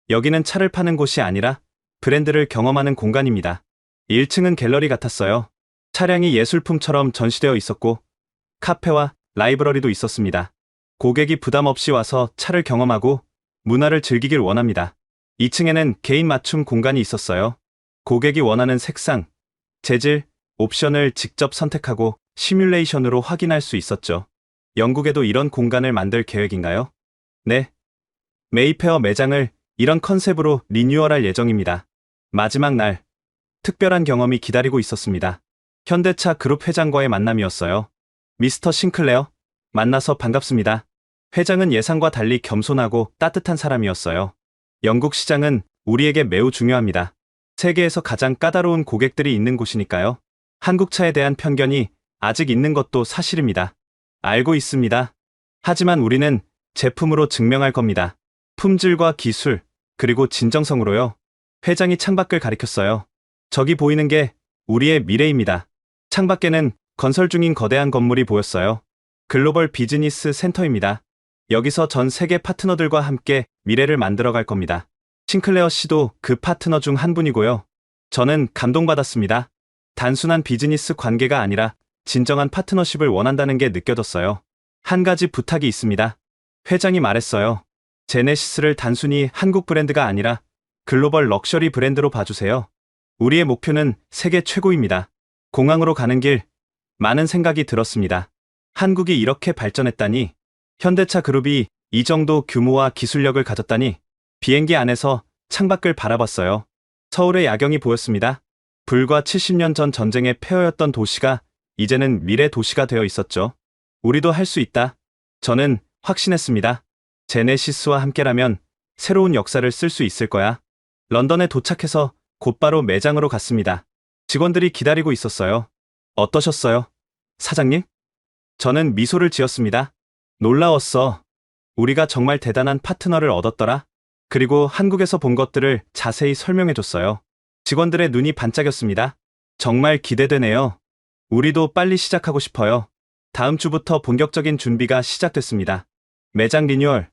여기는 차를 파는 곳이 아니라 브랜드를 경험하는 공간입니다. 1층은 갤러리 같았어요. 차량이 예술품처럼 전시되어 있었고 카페와 라이브러리도 있었습니다. 고객이 부담 없이 와서 차를 경험하고 문화를 즐기길 원합니다. 2층에는 개인 맞춤 공간이 있었어요. 고객이 원하는 색상, 재질, 옵션을 직접 선택하고 시뮬레이션으로 확인할 수 있었죠. 영국에도 이런 공간을 만들 계획인가요? 네. 메이페어 매장을 이런 컨셉으로 리뉴얼할 예정입니다. 마지막 날, 특별한 경험이 기다리고 있었습니다. 현대차 그룹 회장과의 만남이었어요. 미스터 싱클레어, 만나서 반갑습니다. 회장은 예상과 달리 겸손하고 따뜻한 사람이었어요. 영국 시장은 우리에게 매우 중요합니다. 세계에서 가장 까다로운 고객들이 있는 곳이니까요. 한국차에 대한 편견이 아직 있는 것도 사실입니다. 알고 있습니다. 하지만 우리는 제품으로 증명할 겁니다. 품질과 기술, 그리고 진정성으로요. 회장이 창밖을 가리켰어요. 저기 보이는 게 우리의 미래입니다. 창밖에는 건설 중인 거대한 건물이 보였어요. 글로벌 비즈니스 센터입니다. 여기서 전 세계 파트너들과 함께 미래를 만들어갈 겁니다. 싱클레어 씨도 그 파트너 중 한 분이고요. 저는 감동받았습니다. 단순한 비즈니스 관계가 아니라 진정한 파트너십을 원한다는 게 느껴졌어요. 한 가지 부탁이 있습니다. 회장이 말했어요. 제네시스를 단순히 한국 브랜드가 아니라 글로벌 럭셔리 브랜드로 봐주세요. 우리의 목표는 세계 최고입니다. 공항으로 가는 길, 많은 생각이 들었습니다. 한국이 이렇게 발전했다니, 현대차 그룹이 이 정도 규모와 기술력을 가졌다니, 비행기 안에서 창밖을 바라봤어요. 서울의 야경이 보였습니다. 불과 70년 전 전쟁의 폐허였던 도시가 이제는 미래 도시가 되어 있었죠. 우리도 할 수 있다. 저는 확신했습니다. 제네시스와 함께라면 새로운 역사를 쓸 수 있을 거야. 런던에 도착해서 곧바로 매장으로 갔습니다. 직원들이 기다리고 있었어요. 어떠셨어요? 사장님? 저는 미소를 지었습니다. 놀라웠어. 우리가 정말 대단한 파트너를 얻었더라. 그리고 한국에서 본 것들을 자세히 설명해줬어요. 직원들의 눈이 반짝였습니다. 정말 기대되네요. 우리도 빨리 시작하고 싶어요. 다음 주부터 본격적인 준비가 시작됐습니다. 매장 리뉴얼,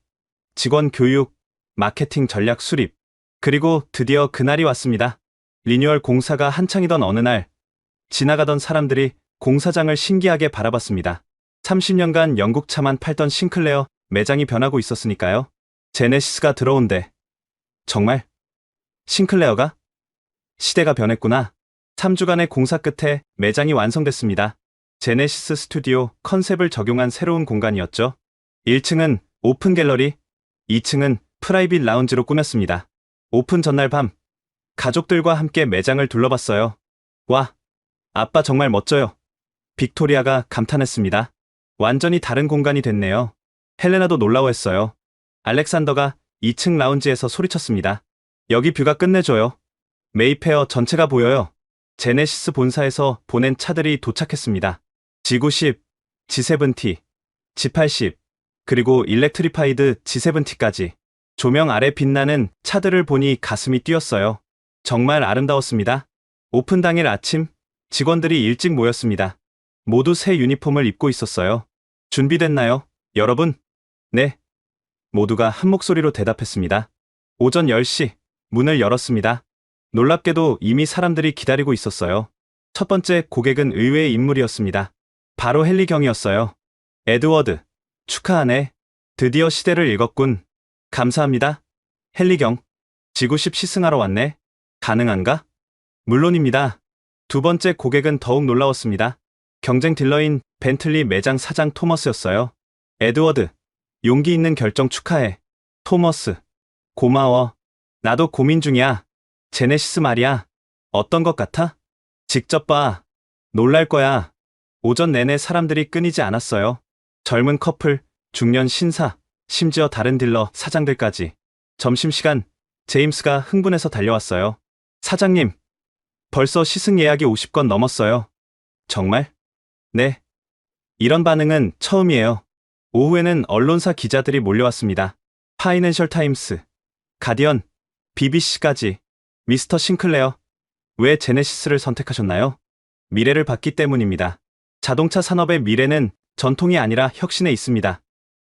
직원 교육, 마케팅 전략 수립, 그리고 드디어 그날이 왔습니다. 리뉴얼 공사가 한창이던 어느 날, 지나가던 사람들이 공사장을 신기하게 바라봤습니다. 30년간 영국 차만 팔던 싱클레어 매장이 변하고 있었으니까요. 제네시스가 들어온대. 정말? 싱클레어가? 시대가 변했구나. 3주간의 공사 끝에 매장이 완성됐습니다. 제네시스 스튜디오 컨셉을 적용한 새로운 공간이었죠. 1층은 오픈 갤러리, 2층은 프라이빗 라운지로 꾸몄습니다. 오픈 전날 밤, 가족들과 함께 매장을 둘러봤어요. 와, 아빠 정말 멋져요. 빅토리아가 감탄했습니다. 완전히 다른 공간이 됐네요. 헬레나도 놀라워했어요. 알렉산더가 2층 라운지에서 소리쳤습니다. 여기 뷰가 끝내줘요. 메이페어 전체가 보여요. 제네시스 본사에서 보낸 차들이 도착했습니다. G90, G70, G80, 그리고 일렉트리파이드 G70까지. 조명 아래 빛나는 차들을 보니 가슴이 뛰었어요. 정말 아름다웠습니다. 오픈 당일 아침, 직원들이 일찍 모였습니다. 모두 새 유니폼을 입고 있었어요. 준비됐나요, 여러분? 네. 모두가 한 목소리로 대답했습니다. 오전 10시, 문을 열었습니다. 놀랍게도 이미 사람들이 기다리고 있었어요. 첫 번째 고객은 의외의 인물이었습니다. 바로 헨리 경이었어요. 에드워드, 축하하네. 드디어 시대를 읽었군. 감사합니다. 헨리 경. G90 시승하러 왔네. 가능한가? 물론입니다. 두 번째 고객은 더욱 놀라웠습니다. 경쟁 딜러인 벤틀리 매장 사장 토머스였어요. 에드워드, 용기 있는 결정 축하해. 토머스, 고마워. 나도 고민 중이야. 제네시스 말이야. 어떤 것 같아? 직접 봐. 놀랄 거야. 오전 내내 사람들이 끊이지 않았어요. 젊은 커플, 중년 신사, 심지어 다른 딜러 사장들까지. 점심시간, 제임스가 흥분해서 달려왔어요. 사장님, 벌써 시승 예약이 50건 넘었어요. 정말? 네. 이런 반응은 처음이에요. 오후에는 언론사 기자들이 몰려왔습니다. 파이낸셜 타임스, 가디언, BBC까지. 미스터 싱클레어, 왜 제네시스를 선택하셨나요? 미래를 봤기 때문입니다. 자동차 산업의 미래는 전통이 아니라 혁신에 있습니다.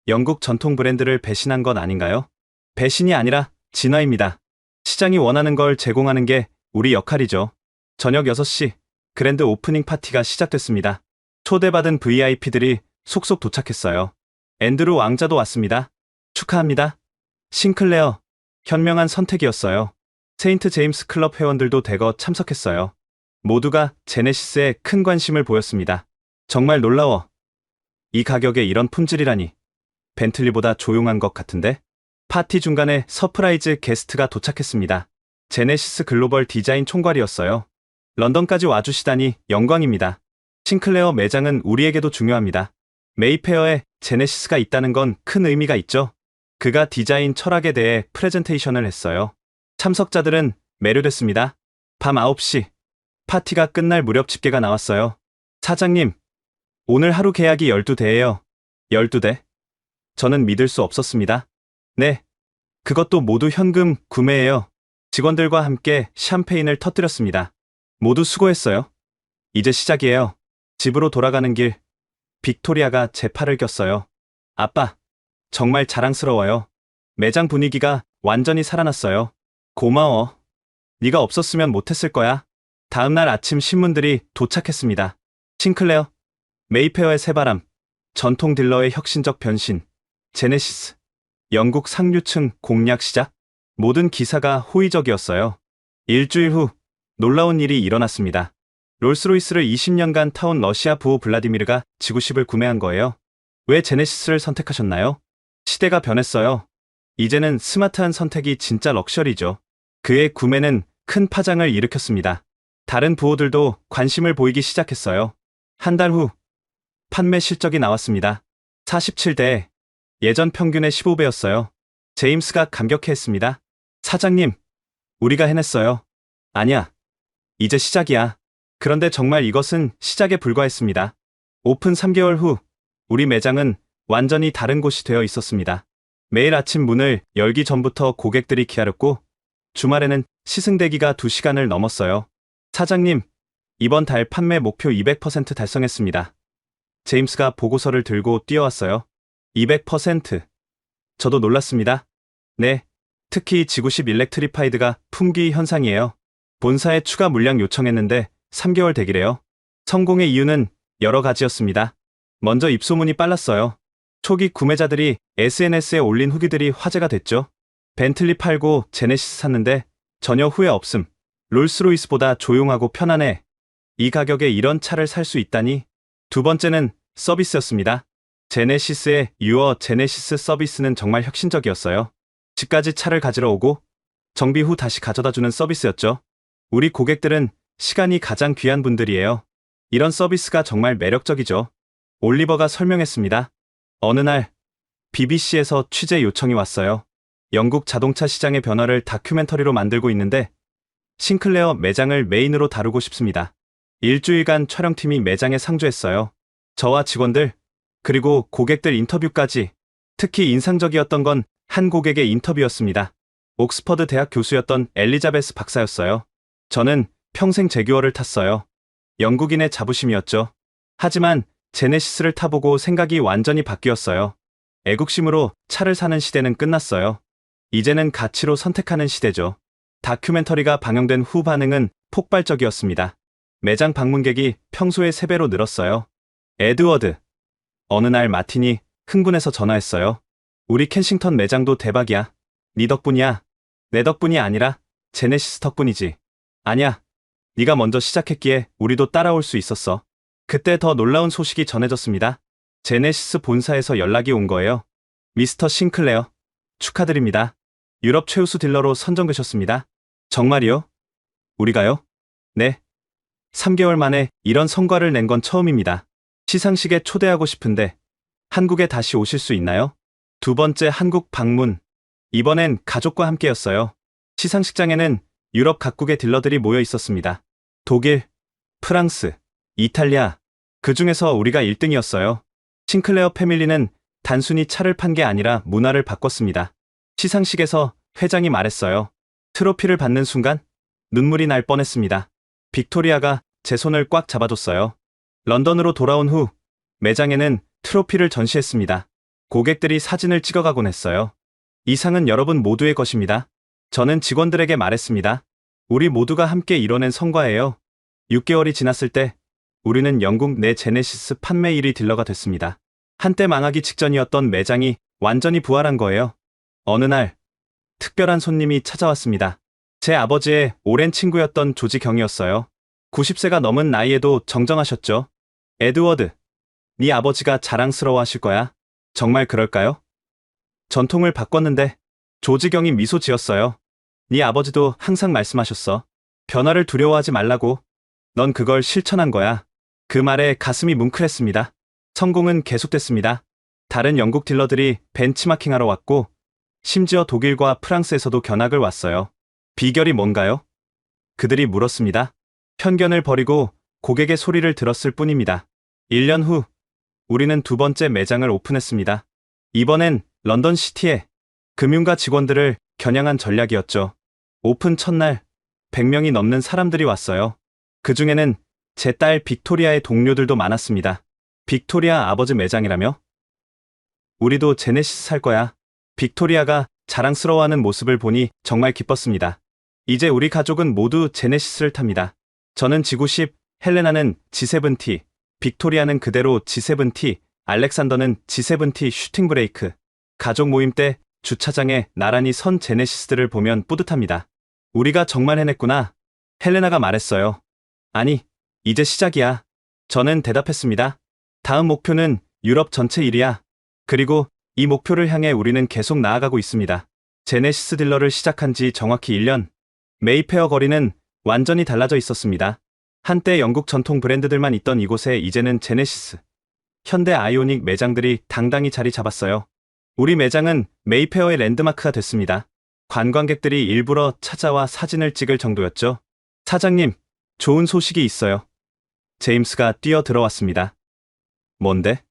영국 전통 브랜드를 배신한 건 아닌가요? 배신이 아니라 진화입니다. 시장이 원하는 걸 제공하는 게 우리 역할이죠. 저녁 6시, 그랜드 오프닝 파티가 시작됐습니다. 초대받은 VIP들이 속속 도착했어요. 앤드루 왕자도 왔습니다. 축하합니다. 싱클레어, 현명한 선택이었어요. 세인트 제임스 클럽 회원들도 대거 참석했어요. 모두가 제네시스에 큰 관심을 보였습니다. 정말 놀라워. 이 가격에 이런 품질이라니. 벤틀리보다 조용한 것 같은데? 파티 중간에 서프라이즈 게스트가 도착했습니다. 제네시스 글로벌 디자인 총괄이었어요. 런던까지 와주시다니 영광입니다. 싱클레어 매장은 우리에게도 중요합니다. 메이페어에 제네시스가 있다는 건 큰 의미가 있죠. 그가 디자인 철학에 대해 프레젠테이션을 했어요. 참석자들은 매료됐습니다. 밤 9시, 파티가 끝날 무렵 집계가 나왔어요. 사장님, 오늘 하루 계약이 12대예요. 12대? 저는 믿을 수 없었습니다. 네, 그것도 모두 현금 구매예요. 직원들과 함께 샴페인을 터뜨렸습니다. 모두 수고했어요. 이제 시작이에요. 집으로 돌아가는 길, 빅토리아가 제 팔을 꼈어요. 아빠, 정말 자랑스러워요. 매장 분위기가 완전히 살아났어요. 고마워. 네가 없었으면 못했을 거야. 다음날 아침 신문들이 도착했습니다. 싱클레어, 메이페어의 새바람, 전통 딜러의 혁신적 변신, 제네시스, 영국 상류층 공략 시작. 모든 기사가 호의적이었어요. 일주일 후 놀라운 일이 일어났습니다. 롤스로이스를 20년간 타온 러시아 부호 블라디미르가 G90을 구매한 거예요. 왜 제네시스를 선택하셨나요? 시대가 변했어요. 이제는 스마트한 선택이 진짜 럭셔리죠. 그의 구매는 큰 파장을 일으켰습니다. 다른 부호들도 관심을 보이기 시작했어요. 한 달 후, 판매 실적이 나왔습니다. 47대, 예전 평균의 15배였어요. 제임스가 감격해했습니다. 사장님, 우리가 해냈어요. 아니야, 이제 시작이야. 그런데 정말 이것은 시작에 불과했습니다. 오픈 3개월 후, 우리 매장은 완전히 다른 곳이 되어 있었습니다. 매일 아침 문을 열기 전부터 고객들이 기다렸고, 주말에는 시승대기가 2시간을 넘었어요. 사장님, 이번 달 판매 목표 200% 달성했습니다. 제임스가 보고서를 들고 뛰어왔어요. 200%. 저도 놀랐습니다. 네, 특히 G90 일렉트리파이드가 품귀 현상이에요. 본사에 추가 물량 요청했는데 3개월 대기래요. 성공의 이유는 여러 가지였습니다. 먼저 입소문이 빨랐어요. 초기 구매자들이 SNS에 올린 후기들이 화제가 됐죠. 벤틀리 팔고 제네시스 샀는데 전혀 후회 없음. 롤스로이스보다 조용하고 편안해. 이 가격에 이런 차를 살 수 있다니. 두 번째는 서비스였습니다. 제네시스의 유어 제네시스 서비스는 정말 혁신적이었어요. 집까지 차를 가지러 오고 정비 후 다시 가져다주는 서비스였죠. 우리 고객들은 시간이 가장 귀한 분들이에요. 이런 서비스가 정말 매력적이죠. 올리버가 설명했습니다. 어느 날 BBC에서 취재 요청이 왔어요. 영국 자동차 시장의 변화를 다큐멘터리로 만들고 있는데 싱클레어 매장을 메인으로 다루고 싶습니다. 일주일간 촬영팀이 매장에 상주했어요. 저와 직원들, 그리고 고객들 인터뷰까지. 특히 인상적이었던 건 한 고객의 인터뷰였습니다. 옥스퍼드 대학 교수였던 엘리자베스 박사였어요. 저는 평생 제규어를 탔어요. 영국인의 자부심이었죠. 하지만 제네시스를 타보고 생각이 완전히 바뀌었어요. 애국심으로 차를 사는 시대는 끝났어요. 이제는 가치로 선택하는 시대죠. 다큐멘터리가 방영된 후 반응은 폭발적이었습니다. 매장 방문객이 평소의 3배로 늘었어요. 에드워드. 어느 날 마틴이 흥분해서 전화했어요. 우리 켄싱턴 매장도 대박이야. 네 덕분이야. 내 덕분이 아니라 제네시스 덕분이지. 아니야. 네가 먼저 시작했기에 우리도 따라올 수 있었어. 그때 더 놀라운 소식이 전해졌습니다. 제네시스 본사에서 연락이 온 거예요. 미스터 싱클레어, 축하드립니다. 유럽 최우수 딜러로 선정되셨습니다. 정말이요? 우리가요? 네. 3개월 만에 이런 성과를 낸 건 처음입니다. 시상식에 초대하고 싶은데 한국에 다시 오실 수 있나요? 2번째 한국 방문. 이번엔 가족과 함께였어요. 시상식장에는 유럽 각국의 딜러들이 모여 있었습니다. 독일, 프랑스, 이탈리아. 그 중에서 우리가 1등이었어요. 싱클레어 패밀리는 단순히 차를 판 게 아니라 문화를 바꿨습니다. 시상식에서 회장이 말했어요. 트로피를 받는 순간 눈물이 날 뻔했습니다. 빅토리아가 제 손을 꽉 잡아줬어요. 런던으로 돌아온 후 매장에는 트로피를 전시했습니다. 고객들이 사진을 찍어가곤 했어요. 이 상은 여러분 모두의 것입니다. 저는 직원들에게 말했습니다. 우리 모두가 함께 이뤄낸 성과예요. 6개월이 지났을 때 우리는 영국 내 제네시스 판매 1위 딜러가 됐습니다. 한때 망하기 직전이었던 매장이 완전히 부활한 거예요. 어느 날 특별한 손님이 찾아왔습니다. 제 아버지의 오랜 친구였던 조지 경이었어요. 90세가 넘은 나이에도 정정하셨죠. 에드워드, 네 아버지가 자랑스러워하실 거야. 정말 그럴까요? 전통을 바꿨는데. 조지 경이 미소 지었어요. 네 아버지도 항상 말씀하셨어. 변화를 두려워하지 말라고. 넌 그걸 실천한 거야. 그 말에 가슴이 뭉클했습니다. 성공은 계속됐습니다. 다른 영국 딜러들이 벤치마킹하러 왔고 심지어 독일과 프랑스에서도 견학을 왔어요. 비결이 뭔가요? 그들이 물었습니다. 편견을 버리고 고객의 소리를 들었을 뿐입니다. 1년 후 우리는 2번째 매장을 오픈했습니다. 이번엔 런던 시티에 금융가 직원들을 겨냥한 전략이었죠. 오픈 첫날 100명이 넘는 사람들이 왔어요. 그 중에는 제 딸 빅토리아의 동료들도 많았습니다. 빅토리아 아버지 매장이라며? 우리도 제네시스 살 거야. 빅토리아가 자랑스러워하는 모습을 보니 정말 기뻤습니다. 이제 우리 가족은 모두 제네시스를 탑니다. 저는 지구 10, 헬레나는 G7T, 빅토리아는 그대로 G7T, 알렉산더는 G7T 슈팅 브레이크. 가족 모임 때 주차장에 나란히 선 제네시스들을 보면 뿌듯합니다. 우리가 정말 해냈구나. 헬레나가 말했어요. 아니, 이제 시작이야. 저는 대답했습니다. 다음 목표는 유럽 전체 1위야. 그리고 이 목표를 향해 우리는 계속 나아가고 있습니다. 제네시스 딜러를 시작한 지 정확히 1년. 메이페어 거리는 완전히 달라져 있었습니다. 한때 영국 전통 브랜드들만 있던 이곳에 이제는 제네시스, 현대 아이오닉 매장들이 당당히 자리 잡았어요. 우리 매장은 메이페어의 랜드마크가 됐습니다. 관광객들이 일부러 찾아와 사진을 찍을 정도였죠. 사장님, 좋은 소식이 있어요. 제임스가 뛰어 들어왔습니다. 뭔데?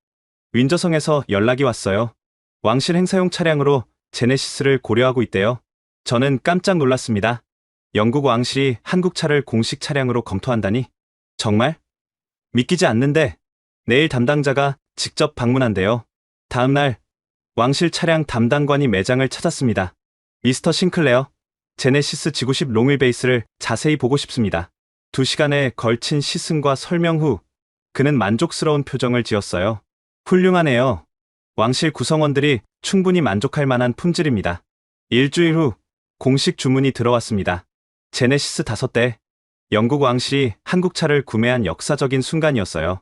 윈저성에서 연락이 왔어요. 왕실 행사용 차량으로 제네시스를 고려하고 있대요. 저는 깜짝 놀랐습니다. 영국 왕실이 한국 차를 공식 차량으로 검토한다니? 정말? 믿기지 않는데 내일 담당자가 직접 방문한대요. 다음 날 왕실 차량 담당관이 매장을 찾았습니다. 미스터 싱클레어, 제네시스 지구10 롱휠 베이스를 자세히 보고 싶습니다. 2시간에 걸친 시승과 설명 후 그는 만족스러운 표정을 지었어요. 훌륭하네요. 왕실 구성원들이 충분히 만족할 만한 품질입니다. 일주일 후 공식 주문이 들어왔습니다. 제네시스 5대. 영국 왕실이 한국 차를 구매한 역사적인 순간이었어요.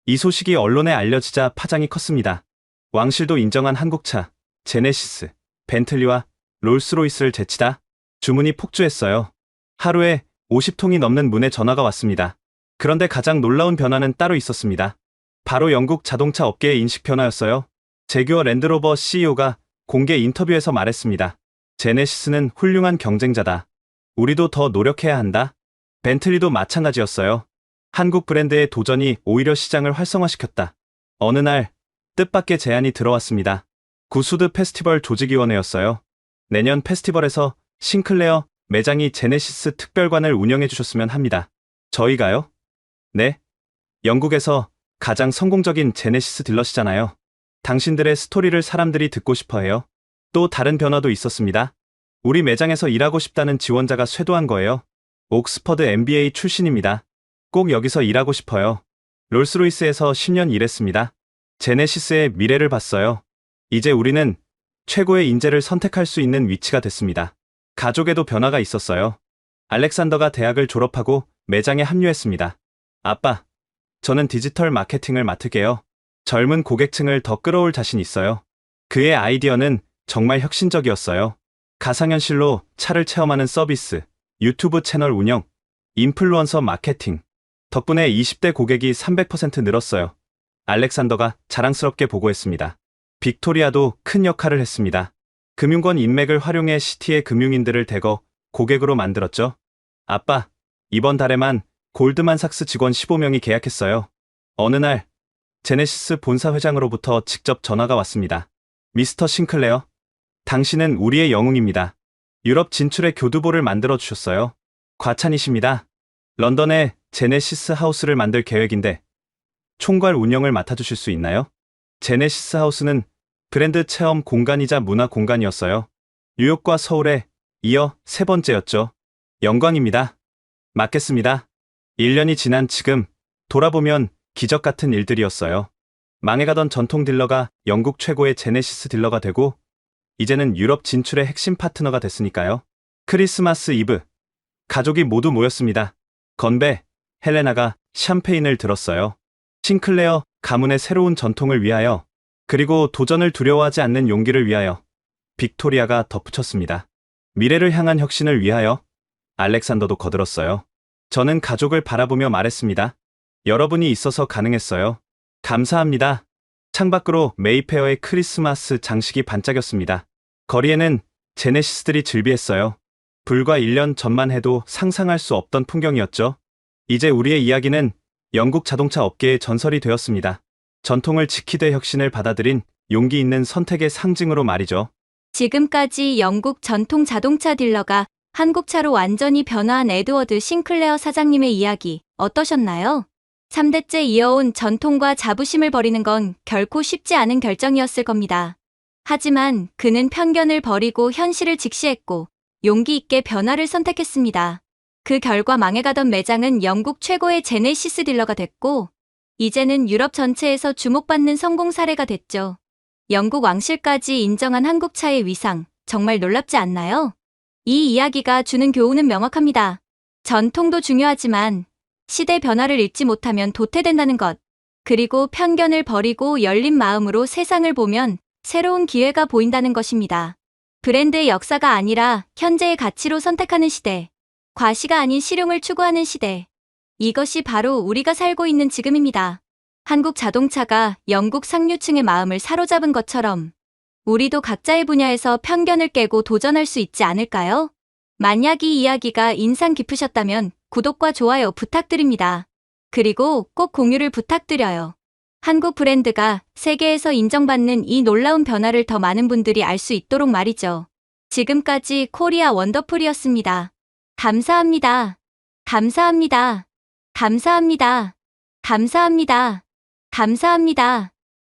이 소식이 언론에 알려지자 파장이 컸습니다. 왕실도 인정한 한국차, 제네시스, 벤틀리와 롤스로이스를 제치다. 주문이 폭주했어요. 하루에 50통이 넘는 문의 전화가 왔습니다. 그런데 가장 놀라운 변화는 따로 있었습니다. 바로 영국 자동차 업계의 인식 변화였어요. 제규어 랜드로버 CEO가 공개 인터뷰에서 말했습니다. 제네시스는 훌륭한 경쟁자다. 우리도 더 노력해야 한다. 벤틀리도 마찬가지였어요. 한국 브랜드의 도전이 오히려 시장을 활성화시켰다. 어느 날 뜻밖의 제안이 들어왔습니다. 구수드 페스티벌 조직위원회였어요. 내년 페스티벌에서 싱클레어 매장이 제네시스 특별관을 운영해 주셨으면 합니다. 저희가요? 네. 영국에서 가장 성공적인 제네시스 딜러시잖아요. 당신들의 스토리를 사람들이 듣고 싶어 해요. 또 다른 변화도 있었습니다. 우리 매장에서 일하고 싶다는 지원자가 쇄도한 거예요. 옥스퍼드 MBA 출신입니다. 꼭 여기서 일하고 싶어요. 롤스로이스에서 10년 일했습니다. 제네시스의 미래를 봤어요. 이제 우리는 최고의 인재를 선택할 수 있는 위치가 됐습니다. 가족에도 변화가 있었어요. 알렉산더가 대학을 졸업하고 매장에 합류했습니다. 아빠, 저는 디지털 마케팅을 맡을게요. 젊은 고객층을 더 끌어올 자신 있어요. 그의 아이디어는 정말 혁신적이었어요. 가상현실로 차를 체험하는 서비스, 유튜브 채널 운영, 인플루언서 마케팅. 덕분에 20대 고객이 300% 늘었어요. 알렉산더가 자랑스럽게 보고했습니다. 빅토리아도 큰 역할을 했습니다. 금융권 인맥을 활용해 시티의 금융인들을 대거 고객으로 만들었죠. 아빠, 이번 달에만 골드만삭스 직원 15명이 계약했어요. 어느 날 제네시스 본사 회장으로부터 직접 전화가 왔습니다. 미스터 싱클레어, 당신은 우리의 영웅입니다. 유럽 진출의 교두보를 만들어 주셨어요. 과찬이십니다. 런던에 제네시스 하우스를 만들 계획인데 총괄 운영을 맡아주실 수 있나요? 제네시스 하우스는 브랜드 체험 공간이자 문화 공간이었어요. 뉴욕과 서울에 이어 세 번째였죠. 영광입니다. 맡겠습니다. 1년이 지난 지금 돌아보면 기적 같은 일들이었어요. 망해가던 전통 딜러가 영국 최고의 제네시스 딜러가 되고 이제는 유럽 진출의 핵심 파트너가 됐으니까요. 크리스마스 이브, 가족이 모두 모였습니다. 건배, 헬레나가 샴페인을 들었어요. 싱클레어 가문의 새로운 전통을 위하여, 그리고 도전을 두려워하지 않는 용기를 위하여. 빅토리아가 덧붙였습니다. 미래를 향한 혁신을 위하여. 알렉산더도 거들었어요. 저는 가족을 바라보며 말했습니다. 여러분이 있어서 가능했어요. 감사합니다. 창밖으로 메이페어의 크리스마스 장식이 반짝였습니다. 거리에는 제네시스들이 즐비했어요. 불과 1년 전만 해도 상상할 수 없던 풍경이었죠. 이제 우리의 이야기는 영국 자동차 업계의 전설이 되었습니다. 전통을 지키되 혁신을 받아들인 용기 있는 선택의 상징으로 말이죠. 지금까지 영국 전통 자동차 딜러가 한국차로 완전히 변화한 에드워드 싱클레어 사장님의 이야기 어떠셨나요? 3대째 이어온 전통과 자부심을 버리는 건 결코 쉽지 않은 결정이었을 겁니다. 하지만 그는 편견을 버리고 현실을 직시했고 용기 있게 변화를 선택했습니다. 그 결과 망해가던 매장은 영국 최고의 제네시스 딜러가 됐고 이제는 유럽 전체에서 주목받는 성공 사례가 됐죠. 영국 왕실까지 인정한 한국차의 위상, 정말 놀랍지 않나요? 이 이야기가 주는 교훈은 명확합니다. 전통도 중요하지만 시대 변화를 읽지 못하면 도태된다는 것. 그리고 편견을 버리고 열린 마음으로 세상을 보면 새로운 기회가 보인다는 것입니다. 브랜드의 역사가 아니라 현재의 가치로 선택하는 시대. 과시가 아닌 실용을 추구하는 시대. 이것이 바로 우리가 살고 있는 지금입니다. 한국 자동차가 영국 상류층의 마음을 사로잡은 것처럼 우리도 각자의 분야에서 편견을 깨고 도전할 수 있지 않을까요? 만약 이 이야기가 인상 깊으셨다면 구독과 좋아요 부탁드립니다. 그리고 꼭 공유를 부탁드려요. 한국 브랜드가 세계에서 인정받는 이 놀라운 변화를 더 많은 분들이 알 수 있도록 말이죠. 지금까지 코리아 원더풀이었습니다. 감사합니다. 감사합니다. 감사합니다. 감사합니다. 감사합니다.